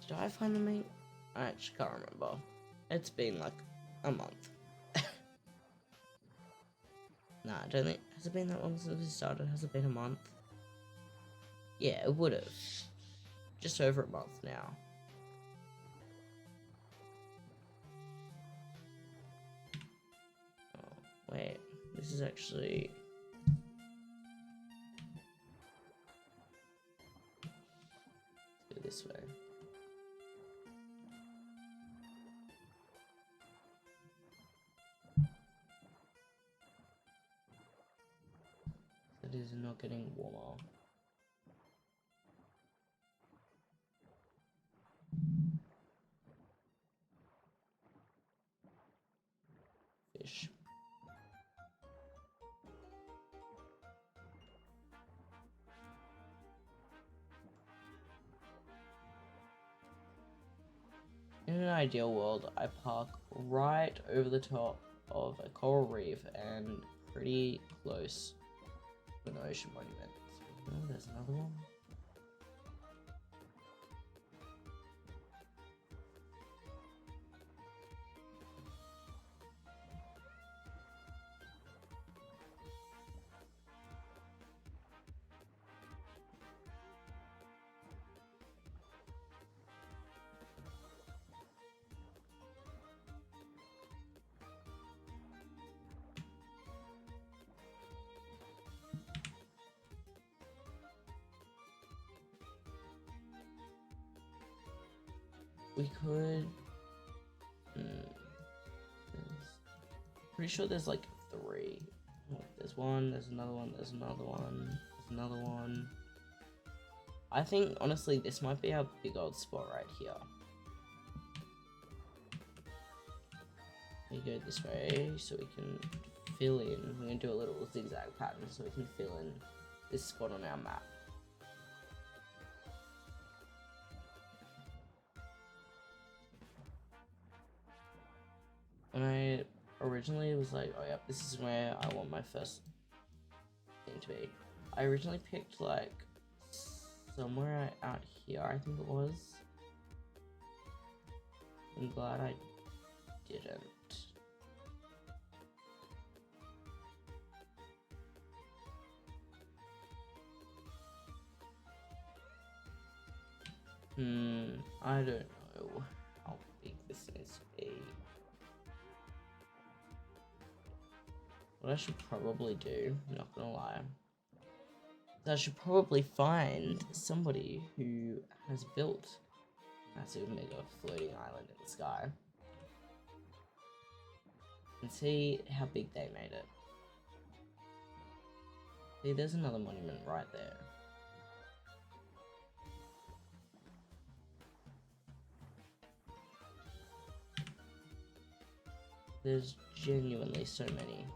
[SPEAKER 1] Did I find the mangrove? I actually can't remember. It's been like a month. Nah, I don't think. Has it been that long since we started? Has it been a month? Yeah, it would have. Just over a month now. Oh, wait. This is actually. Let's go this way. It is not getting warmer. Fish. In an ideal world, I park right over the top of a coral reef and pretty close to an ocean monument. Oh, there's another one. we could. Pretty sure there's like 3. There's one. There's another one. There's another one. There's another one. I think honestly this might be our big old spot right here. We go this way so we can fill in. We're gonna do a little zigzag pattern so we can fill in this spot on our map. When I originally was like, oh yeah, this is where I want my first thing to be. I originally picked like somewhere out here, I think it was. I'm glad I didn't. I don't know how big this needs to be. What I should probably do, I'm not gonna lie, is I should probably find somebody who has built a massive mega floating island in the sky and see how big they made it. See, there's another monument right there. There's genuinely so many.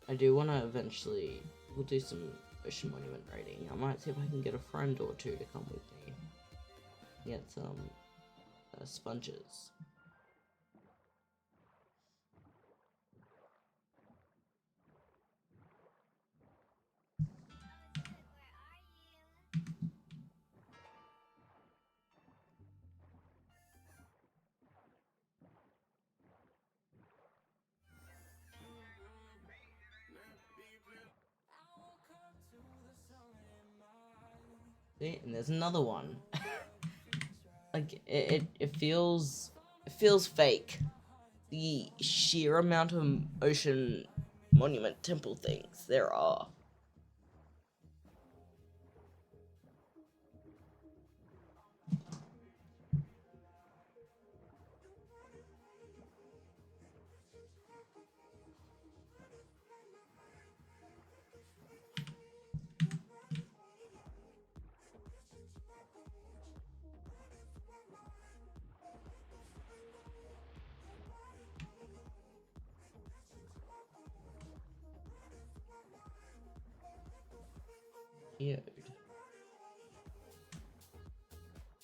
[SPEAKER 1] I do want to eventually, we'll do some ocean monument raiding. I might see if I can get a friend or two to come with me. Get some sponges. See, and there's another one. Like it feels fake. The sheer amount of ocean monument temple things there are. Geode.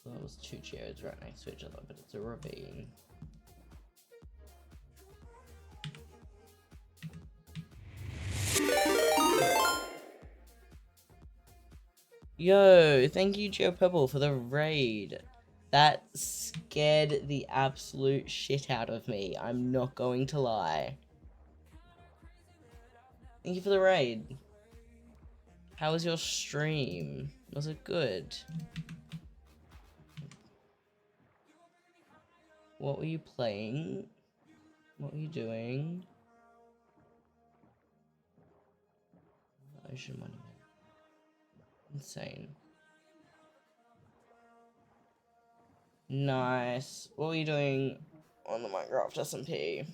[SPEAKER 1] Well, that was 2 geodes right next to each other, but it's a ravine. Yo, thank you, GeoPurple, for the raid. That scared the absolute shit out of me. I'm not going to lie. Thank you for the raid. How was your stream? Was it good? What were you playing? What were you doing? Ocean Monument. Insane. Nice. What were you doing on the Minecraft SMP?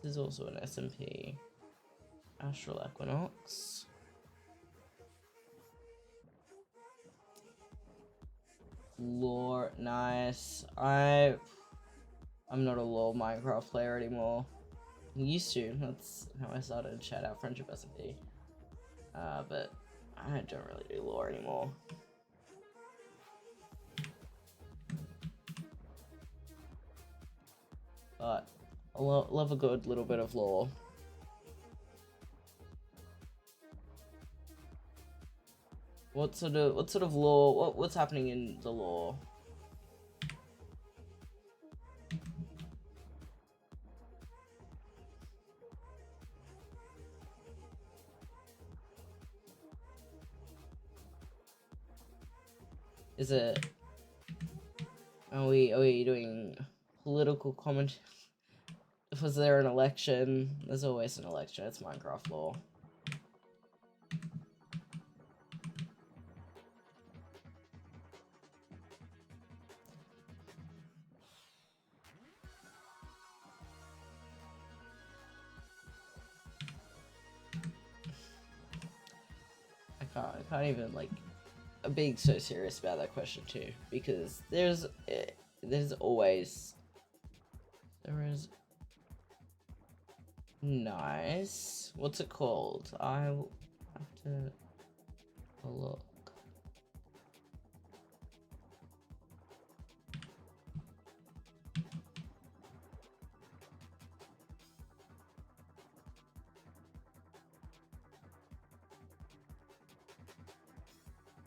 [SPEAKER 1] This is also an SMP. Astral Equinox. Lore, nice. I'm not a lore Minecraft player anymore. I used to. That's how I started Chat Out Friendship SMP. But I don't really do lore anymore. But I love a good little bit of lore. What sort of lore? What's happening in the lore? Is it? Are we doing political comment? Was there an election? There's always an election. It's Minecraft law. I can't even, like, being so serious about that question too, because there's always, there is, nice, what's it called? I will have to look.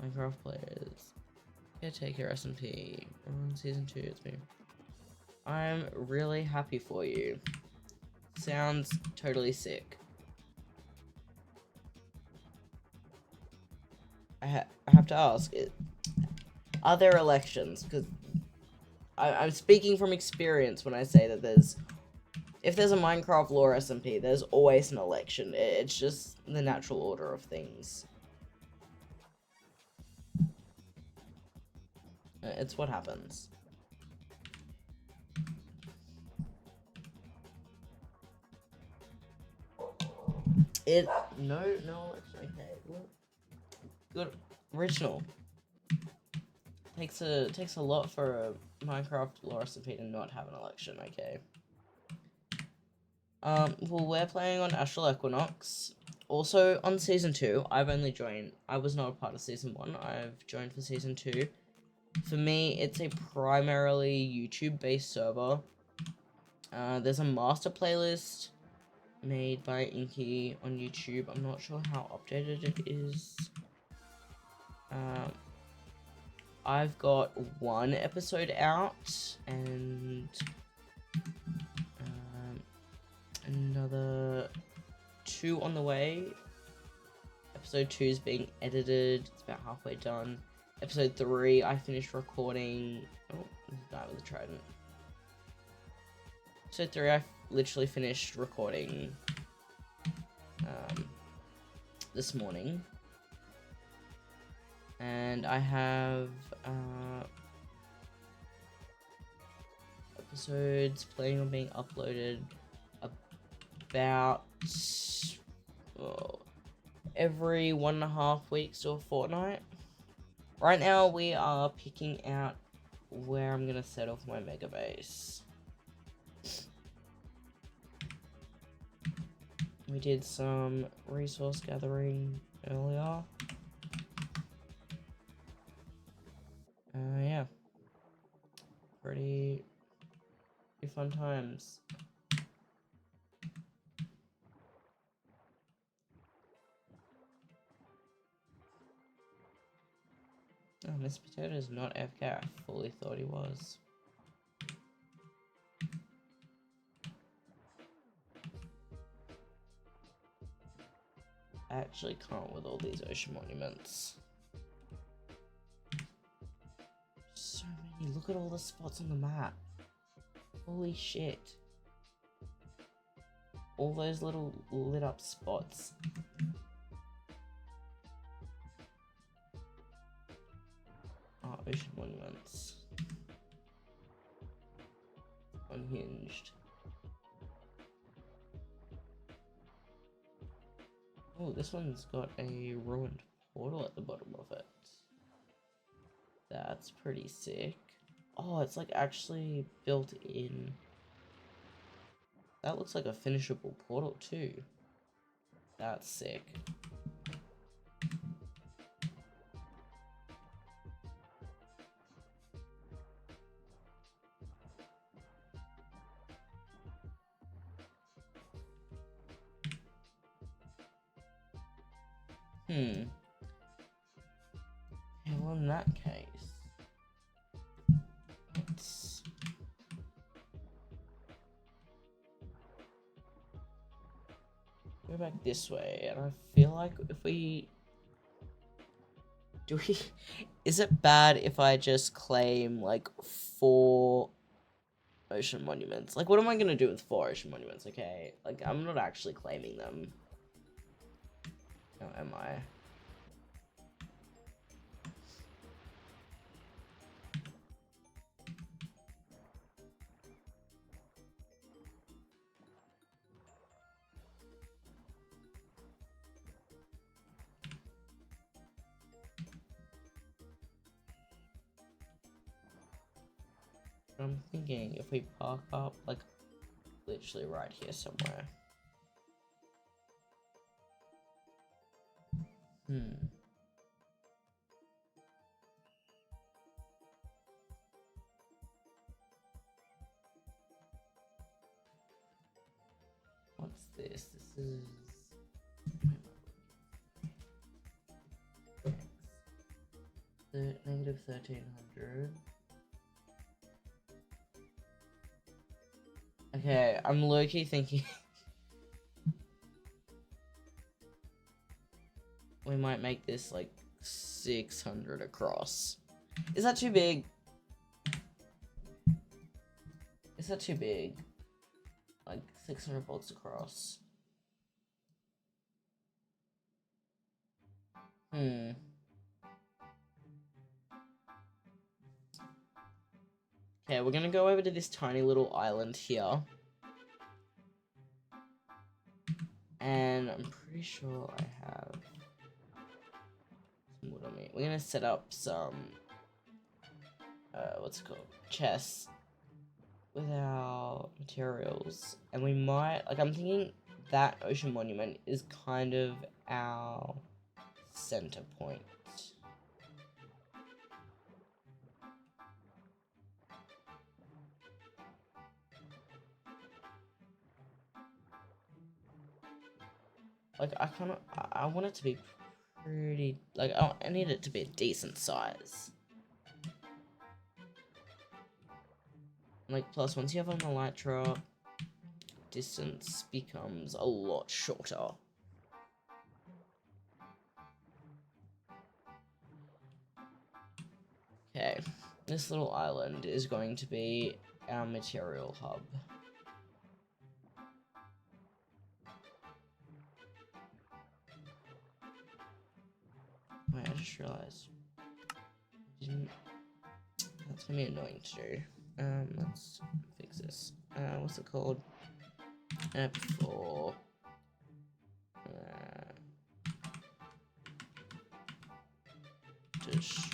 [SPEAKER 1] Minecraft players. Caretaker SMP. We're on season 2, it's me. I'm really happy for you. Sounds totally sick. I have to ask, are there elections? Because I'm speaking from experience when I say that if there's a Minecraft lore SMP, there's always an election. It's just the natural order of things. It's what happens. No, it's okay. Good, original. Takes a lot for a Minecraft lore SMP to not have an election, okay? Well, we're playing on Astral Equinox. Also, on Season 2, I've only joined. I was not a part of Season 1. I've joined for Season 2. For me, it's a primarily YouTube-based server. There's a master playlist made by Inky on YouTube. I'm not sure how updated it is. I've got 1 episode out, and another 2 on the way. Episode 2 is being edited. It's about halfway done. Episode 3, I finished recording. Oh, that was a trident. Episode 3, I literally finished recording this morning. And I have episodes planning on being uploaded about every 1.5 weeks to a fortnight. Right now we are picking out where I'm gonna set off my mega base. We did some resource gathering earlier. Yeah. Pretty fun times. Oh, Mr. Potato is not FK. I fully thought he was. I actually can't with all these ocean monuments. So many. Look at all the spots on the map. Holy shit. All those little lit up spots. Oh, ocean monuments. Unhinged. Oh, this one's got a ruined portal at the bottom of it. That's pretty sick. Oh, it's like actually built in. That looks like a finishable portal too. That's sick. Well, in that case, let's go back this way, and I feel like if we is it bad if I just claim like 4 ocean monuments. Like, what am I gonna do with 4 ocean monuments, okay? Like, I'm not actually claiming them. No, am I? I'm thinking if we park up, like, literally right here somewhere. What's this? This is... negative 1300. Okay, I'm low-key thinking we might make this like 600 across. Is that too big? Is that too big? Like 600 bolts across. Okay, we're gonna go over to this tiny little island here. And I'm pretty sure I have some wood on me. We're gonna set up some, what's it called? Chests with our materials. And we might, like, I'm thinking that ocean monument is kind of our center point. Like, I want it to be pretty, like, I need it to be a decent size. Like, plus, once you have on the light drop, distance becomes a lot shorter. Okay, this little island is going to be our material hub. Wait, I just realized. That's gonna be annoying to do. Let's fix this. What's it called? F4. Destroy.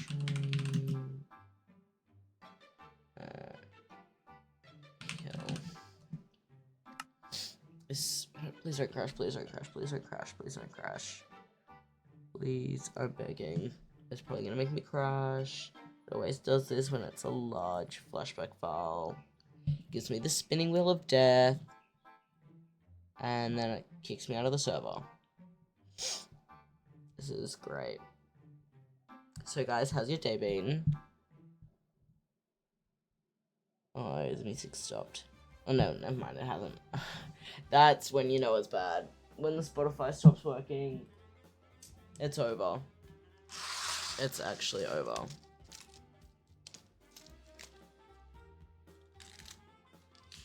[SPEAKER 1] Kill. This. Please don't crash. Please don't crash. Please don't crash. Please don't crash. Please, I'm begging. It's probably gonna make me crash. It always does this when it's a large flashback file. Gives me the spinning wheel of death. And then it kicks me out of the server. This is great. So guys, how's your day been? Oh, the music stopped. Oh no, never mind, it hasn't. That's when you know it's bad. When the Spotify stops working, it's over. It's actually over.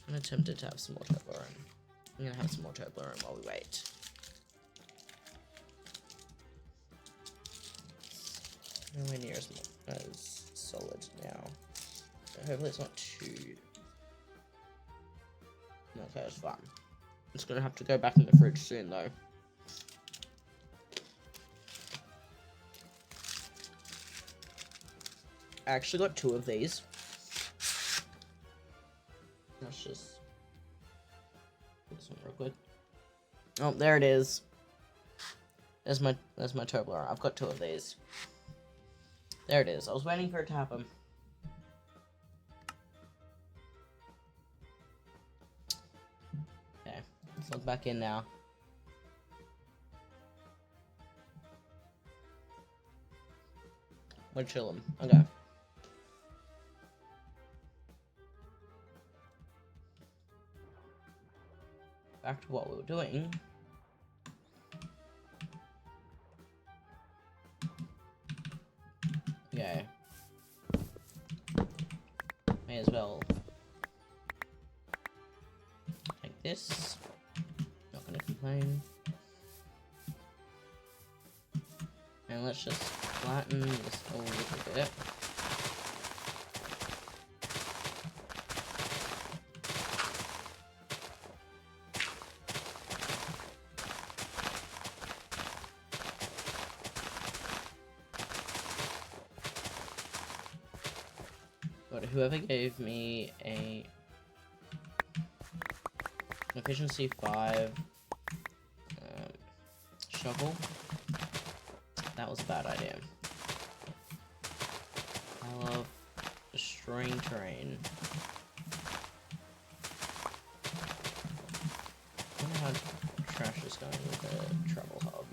[SPEAKER 1] I'm tempted to have some more Toblerone. I'm gonna have some more Toblerone while we wait. Nowhere near as solid now. Hopefully it's not too... Okay, it's fine. It's gonna have to go back in the fridge soon though. I actually got 2 of these. Let's just put this one real quick. Oh, there it is. There's my Toblerone. I've got 2 of these. There it is. I was waiting for it to happen. Okay, let's log back in now. We're chilling. Okay. Back to what we were doing. Okay. May as well this. Not gonna complain. And let's just flatten this a little bit. But whoever gave me an efficiency 5 shovel, that was a bad idea. I love destroying terrain. I wonder how trash is going with the travel hub.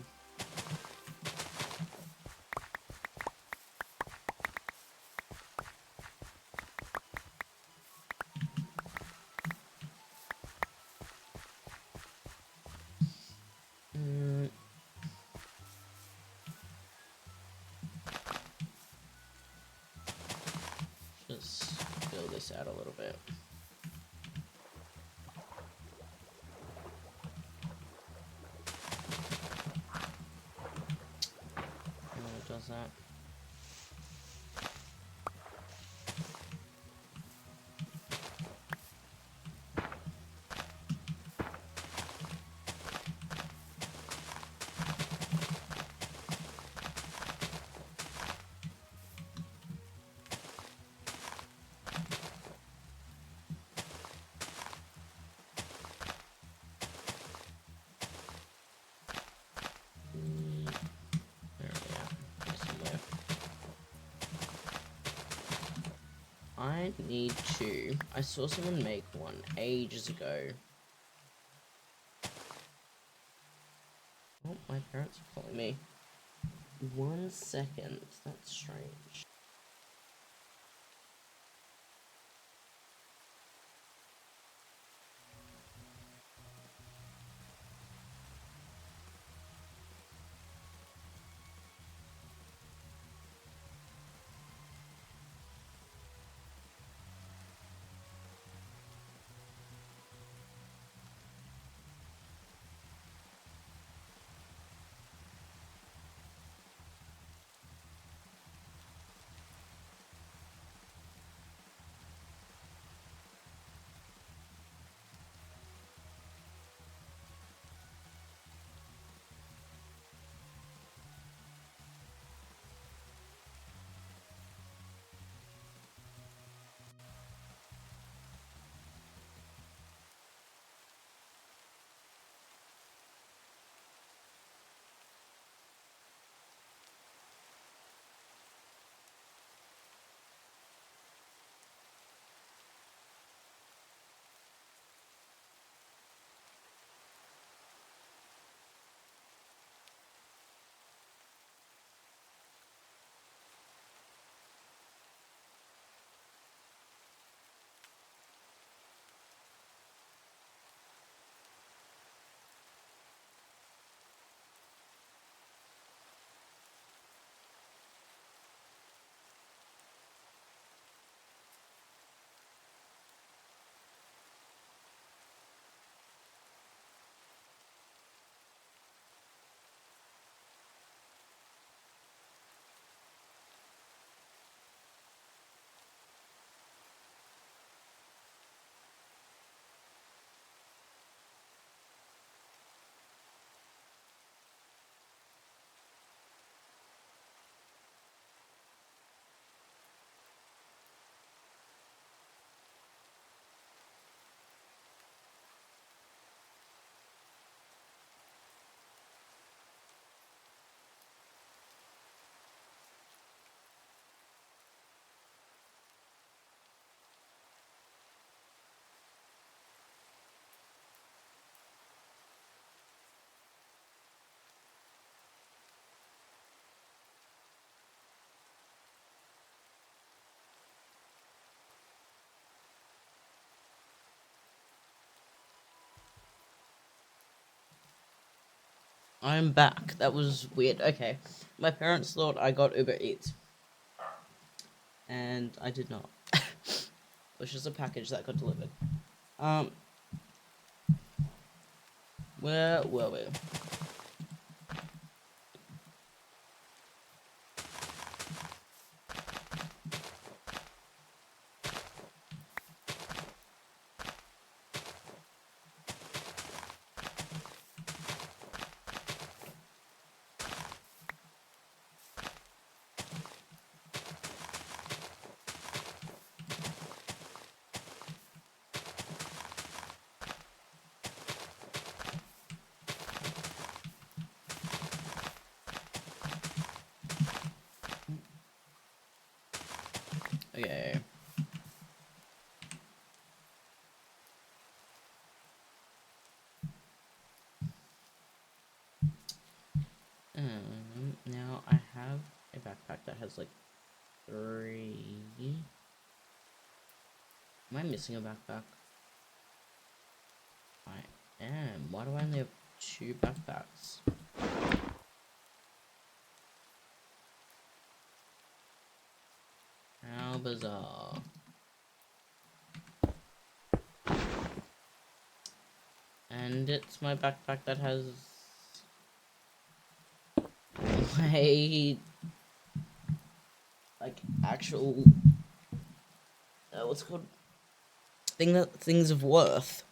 [SPEAKER 1] Just fill this out a little bit. And it does that. I need to. I saw someone make one ages ago. Oh, my parents are calling me. 1 second. That's strange. I'm back. That was weird. Okay. My parents thought I got Uber Eats. And I did not. It was just a package that got delivered. Where were we? Okay. Now I have a backpack that has like 3. Am I missing a backpack? I am. Why do I only have 2 backpacks? How bizarre. And it's my backpack that has my like actual what's it called, things of worth.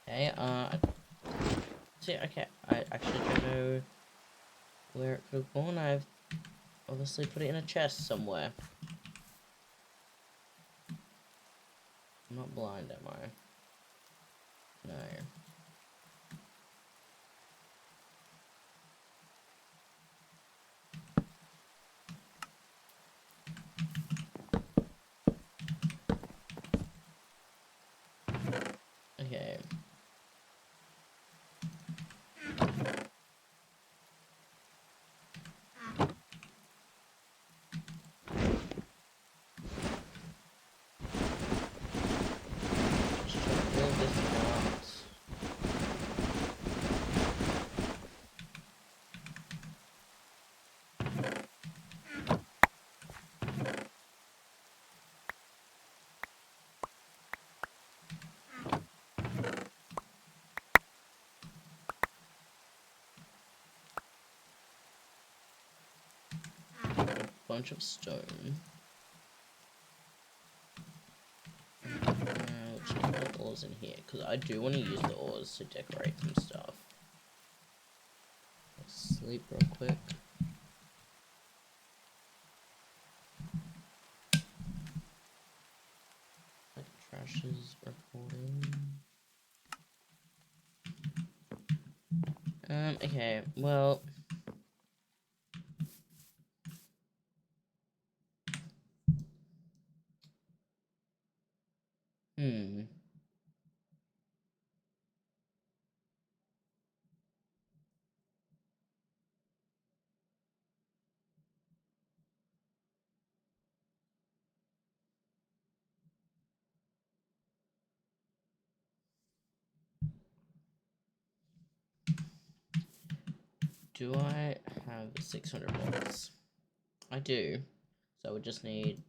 [SPEAKER 1] Okay, see, okay, I actually don't know where it could have gone. I've obviously put it in a chest somewhere. I'm not blind, am I? No. Okay. Just try to build this out. A bunch of stone. Which I put ores in here, because I do want to use the ores to decorate some stuff. Let's sleep real quick. Like trash is recording. Okay, well. Do I have 600 blocks? I do. So we just need...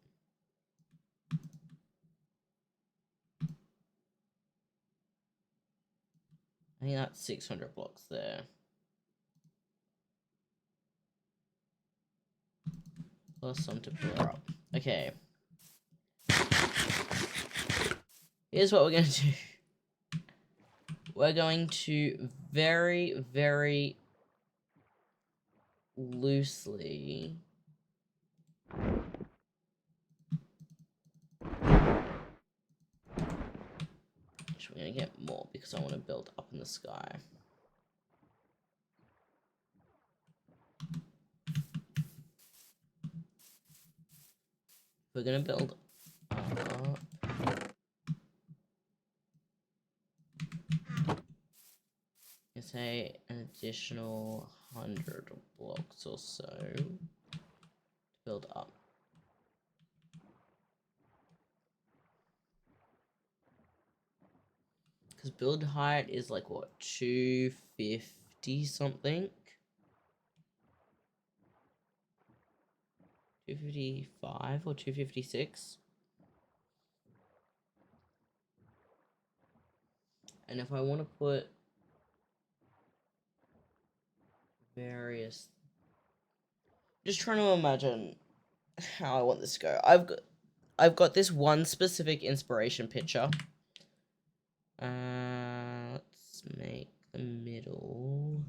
[SPEAKER 1] I think that's 600 blocks there. Plus some to fill up. Okay. Here's what we're going to do. We're going to very, very loosely... Actually, we're going to get more because I want to build up in the sky. We're going to build up... say an additional 100 blocks or so to build up. Because build height is like what, 250 something? 255 or 256? And if I want to put various, just trying to imagine how I want this to go. I've got this one specific inspiration picture. Let's make the middle.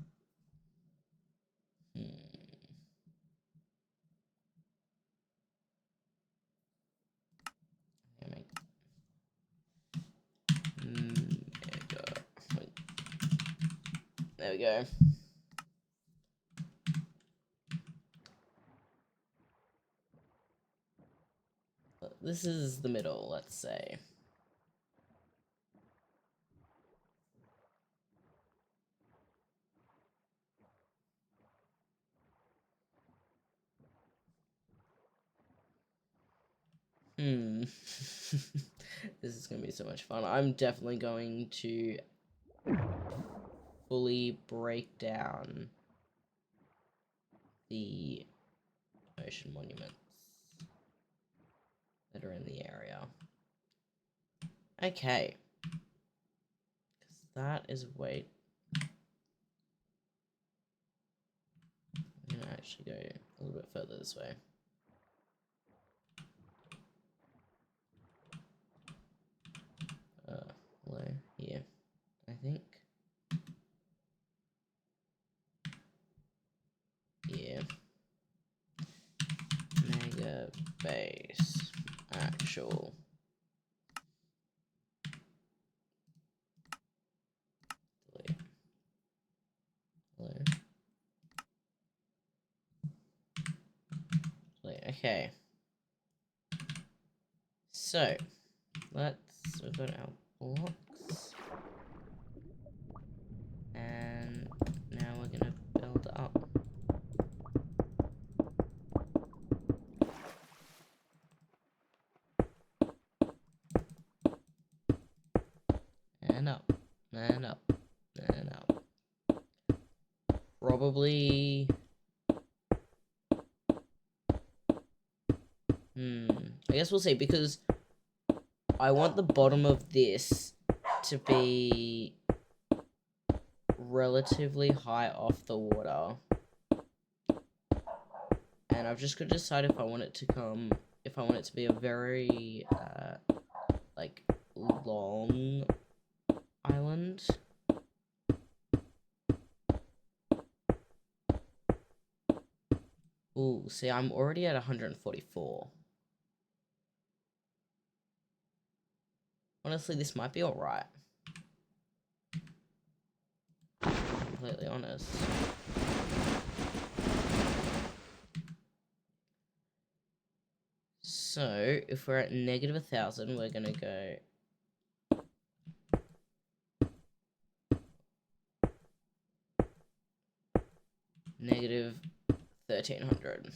[SPEAKER 1] There we go. This is the middle, let's say. This is gonna be so much fun. I'm definitely going to fully break down the ocean monuments that are in the area. Okay. Because that is way... I'm gonna actually go a little bit further this way. Hello, here, I think. Yeah. Mega base. Actual. Delete. Hello. Delete. Okay. So, we've got our blocks. And now we're gonna build up. And up. And up. And up. Probably... I guess we'll see, because I want the bottom of this to be relatively high off the water. And I've just got to decide if I want it to be a very, like, long island. Ooh, see, I'm already at 144. Honestly, this might be alright. Completely honest. So, if we're at negative 1,000, we're gonna go... negative 1,300.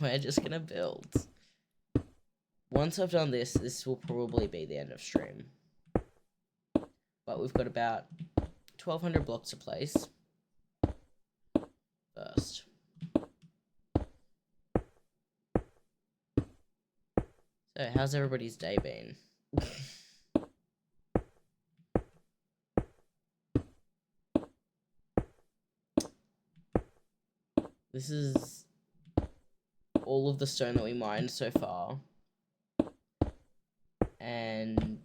[SPEAKER 1] We're just gonna build. Once I've done this, this will probably be the end of stream. But we've got about 1,200 blocks to place first. So, how's everybody's day been? This is all of the stone that we mined so far. And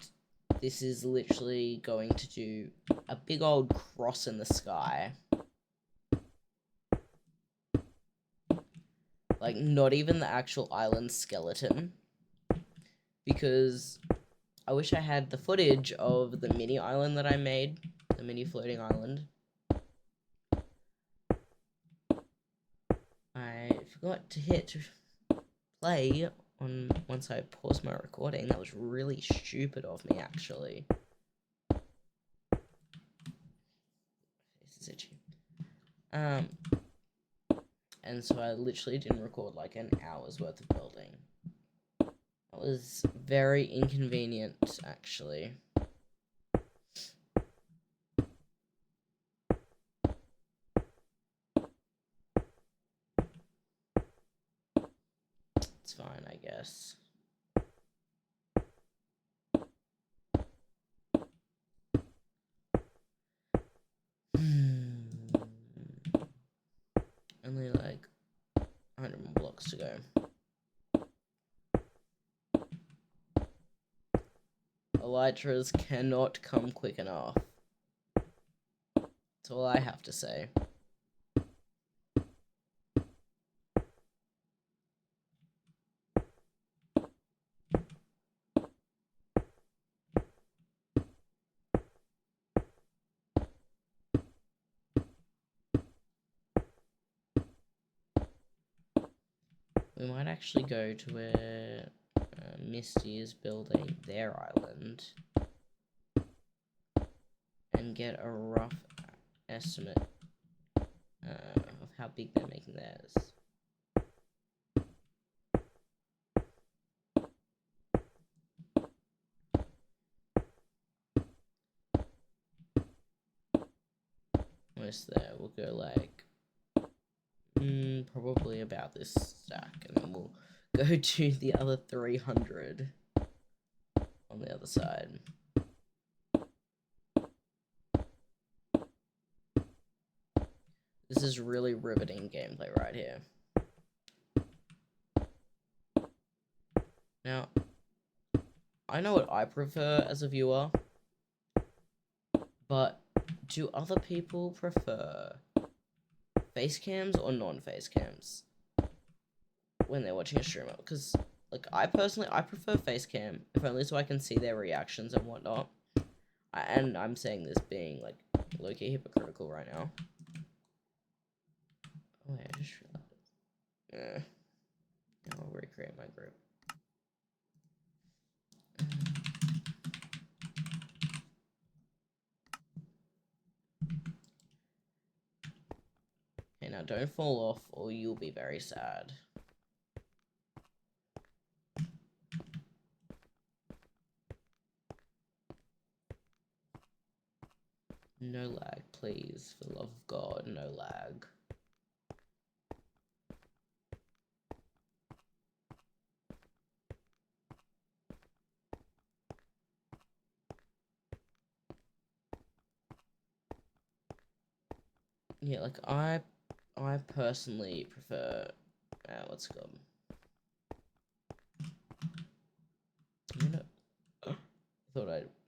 [SPEAKER 1] this is literally going to do a big old cross in the sky. Like, not even the actual island skeleton. Because I wish I had the footage of the mini island that I made. The mini floating island. I forgot to hit play on once I paused my recording. That was really stupid of me, actually. This is itchy. And so I literally didn't record like an hour's worth of building. That was very inconvenient, actually. It's fine, I guess. only like 100 more blocks to go. Elytras cannot come quick enough. That's all I have to say. We might actually go to where Misty is building their island and get a rough estimate of how big they're making theirs. Almost there. We'll go like probably about this stack, and then we'll go to the other 300 on the other side. This is really riveting gameplay right here. Now, I know what I prefer as a viewer, but do other people prefer face cams or non-face cams when they're watching a streamer? Because, like, I prefer face cam, if only so I can see their reactions and whatnot. And I'm saying this being, like, low-key hypocritical right now. Oh, wait, I just realized. I'll recreate my group. Okay, now don't fall off or you'll be very sad. No lag, please. For the love of God, no lag. Yeah, like I personally prefer what's it called?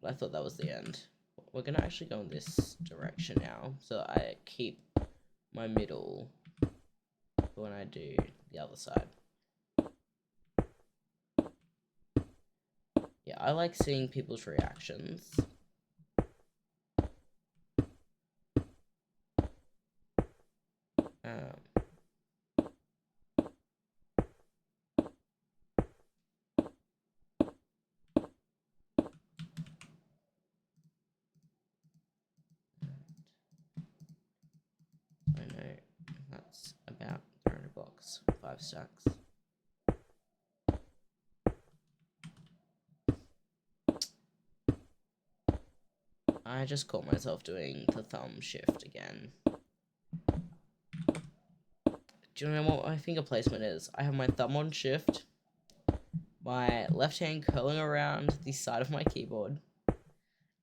[SPEAKER 1] I thought that was the end. We're gonna actually go in this direction now, so I keep my middle when I do the other side. Yeah, I like seeing people's reactions. I know that's about 300 blocks, 5 stacks. I just caught myself doing the thumb shift again. Do you know what my finger placement is? I have my thumb on shift, my left hand curling around the side of my keyboard,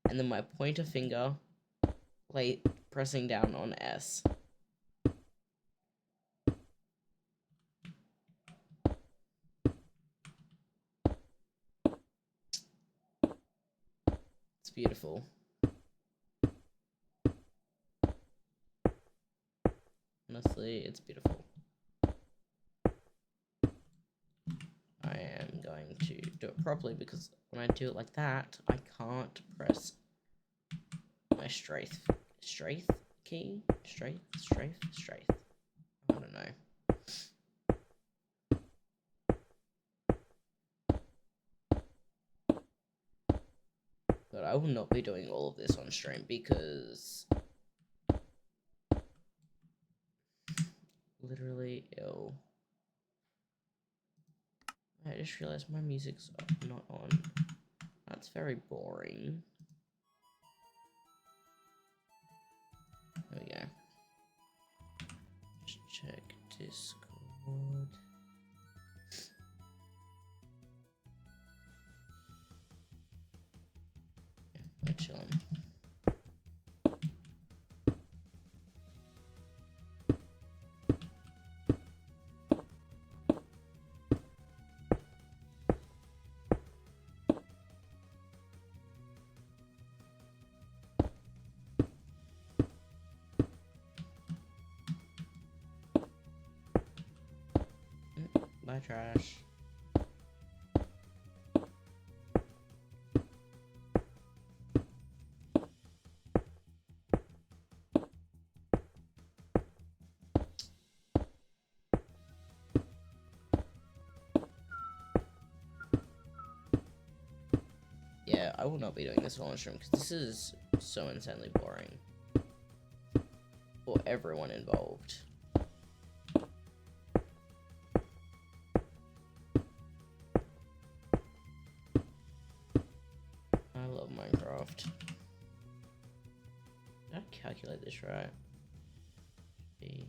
[SPEAKER 1] and then my pointer finger pressing down on S. It's beautiful. Honestly, it's beautiful. I am going to do it properly because when I do it like that, I can't press my strafe key? Strafe? I don't know. But I will not be doing all of this on stream because literally ill. I just realized my music's not on. That's very boring. There we go. Just check Discord. Yeah, we're chilling. Bye, trash. Yeah, I will not be doing this on stream because this is so insanely boring for everyone involved. I love Minecraft. Did I calculate this right? B.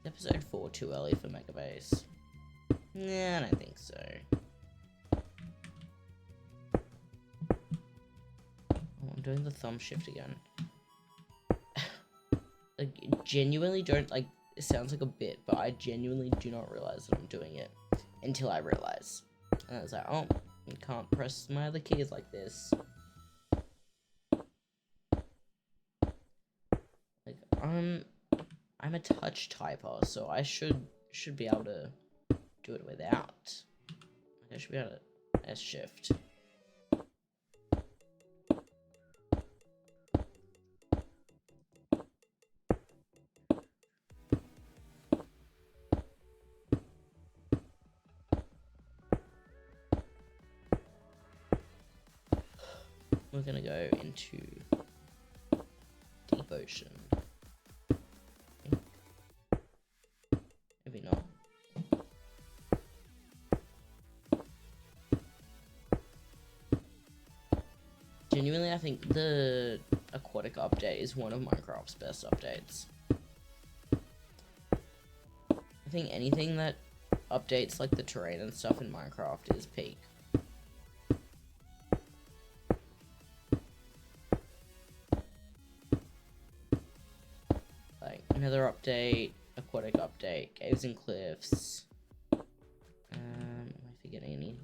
[SPEAKER 1] Episode 4 too early for Megabase? Nah, I don't think so. Oh, I'm doing the thumb shift again. Like, genuinely don't, like, it sounds like a bit, but I genuinely do not realize that I'm doing it until I realize. And I was like, oh, you can't press my other keys like this. Like, I'm a touch typer, so I should be able to do it without. Like, I should be able to S shift. We're gonna go into deep ocean. Maybe not. Genuinely, I think the aquatic update is one of Minecraft's best updates. I think anything that updates like the terrain and stuff in Minecraft is peak. Like another update, aquatic update, caves and cliffs. Am I forgetting any?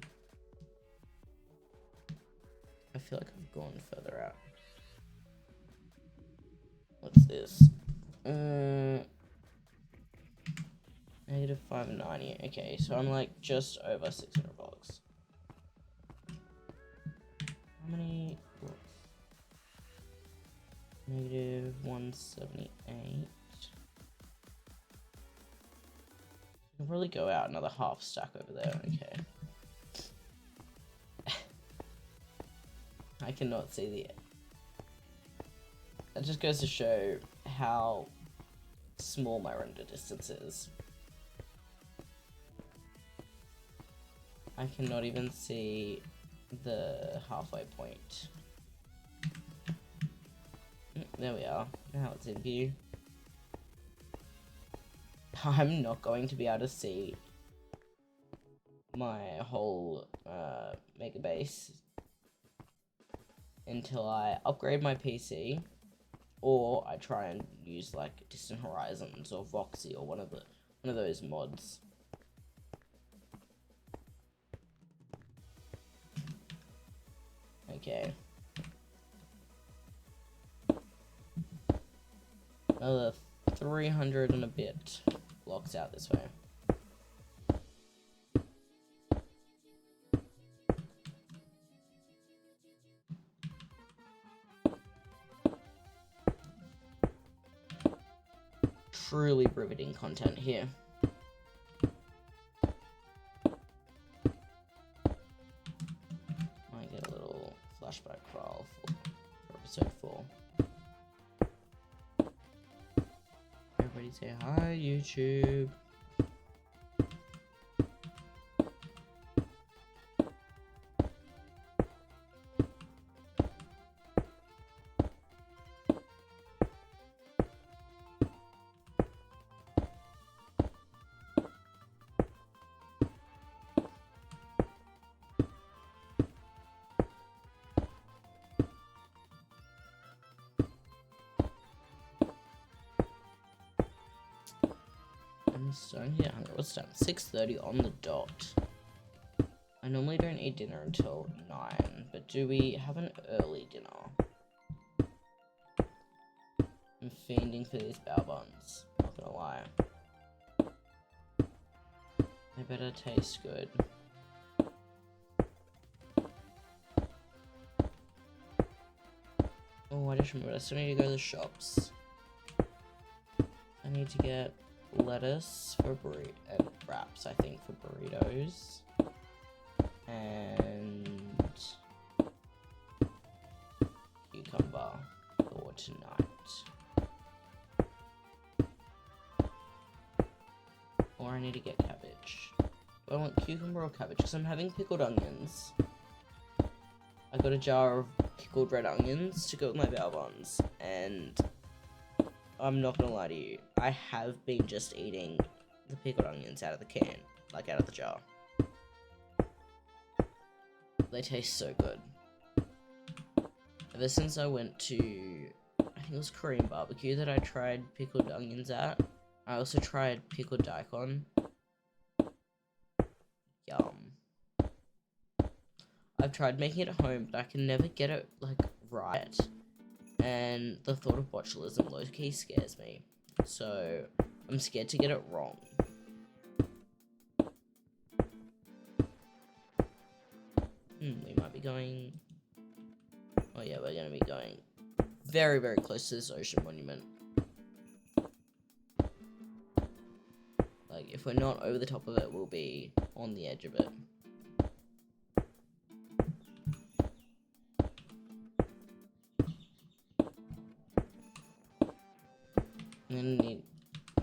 [SPEAKER 1] I feel like I've gone further out. What's this? Negative 590. Okay, so I'm like just over 600 blocks. How many blocks? Negative 178. I can probably go out another half stack over there. Okay. I cannot see the. That just goes to show how small my render distance is. I cannot even see the halfway point. There we are. Now it's in view. I'm not going to be able to see my whole mega base until I upgrade my PC, or I try and use like Distant Horizons or Voxy or one of those mods. Okay. Another 300 and a bit blocks out this way. Truly riveting content here. Might get a little flashback file for episode 4. Everybody say hi, YouTube. I'm starting to get hungry. What's time? 6:30 on the dot. I normally don't eat dinner until 9, but do we have an early dinner? I'm fiending for these bao buns, not gonna lie. They better taste good. Oh, I just remembered, I still need to go to the shops. I need to get lettuce for and wraps, I think, for burritos. And cucumber for tonight. Or I need to get cabbage. Do I want cucumber or cabbage? Because I'm having pickled onions. I got a jar of pickled red onions to go with my bao buns, and I'm not gonna lie to you, I have been just eating the pickled onions out of the can, like out of the jar. They taste so good. Ever since I went to, I think it was Korean barbecue that I tried pickled onions at. I also tried pickled daikon. Yum. I've tried making it at home, but I can never get it, like, right. And the thought of botulism low-key scares me. So, I'm scared to get it wrong. We might be going... Oh yeah, we're gonna be going very, very close to this ocean monument. Like, if we're not over the top of it, we'll be on the edge of it.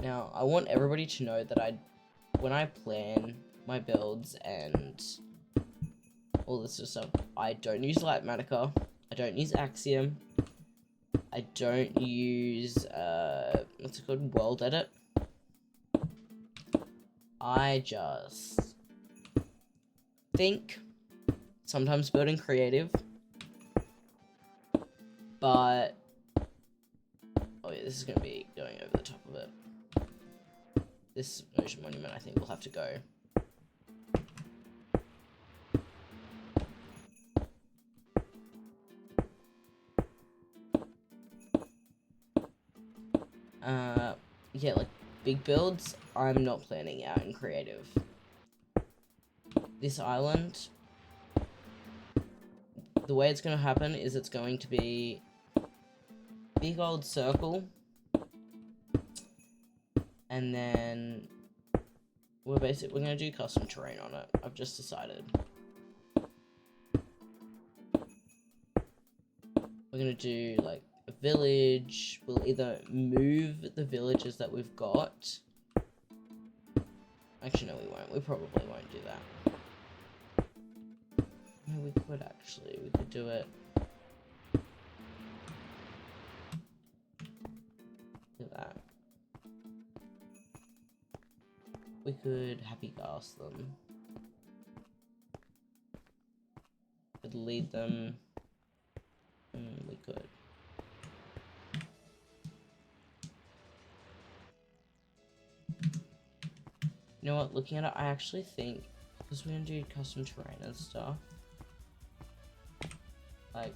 [SPEAKER 1] Now, I want everybody to know that when I plan my builds and all this sort of stuff, I don't use Litematica, I don't use Axiom, I don't use, what's it called, World Edit. I just think, sometimes building creative, but, oh yeah, this is going to be going over the top of it. This ocean monument, I think, will have to go. Yeah, like, big builds, I'm not planning out in creative. This island, the way it's going to happen is it's going to be big old circle, and then we're going to do custom terrain on it. I've just decided. We're going to do, like, a village. We'll either move the villages that we've got. Actually, no, we won't. We probably won't do that. No, we could actually. We could do it. Look at that. We could happy gas them. Could lead them. We could. You know what, looking at it, I actually think, because we're going to do custom terrain and stuff, like,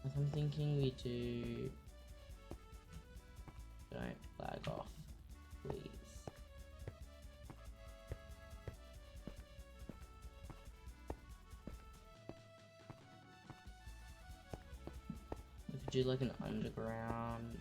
[SPEAKER 1] I'm thinking we do, don't flag off, please. Do like an underground.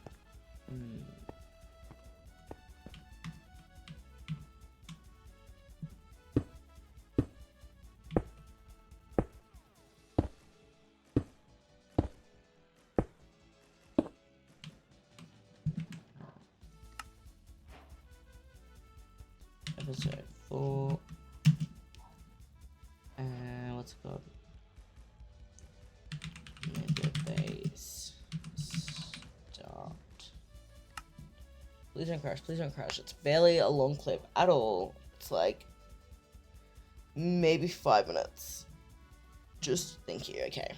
[SPEAKER 1] Episode 4. And what's it called? Please don't crash, please don't crash. It's barely a long clip at all. It's like maybe 5 minutes. Just thinking, okay.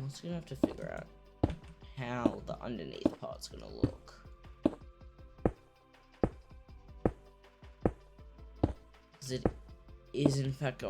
[SPEAKER 1] I'm also gonna have to figure out how the underneath part's gonna look. Because it is in fact going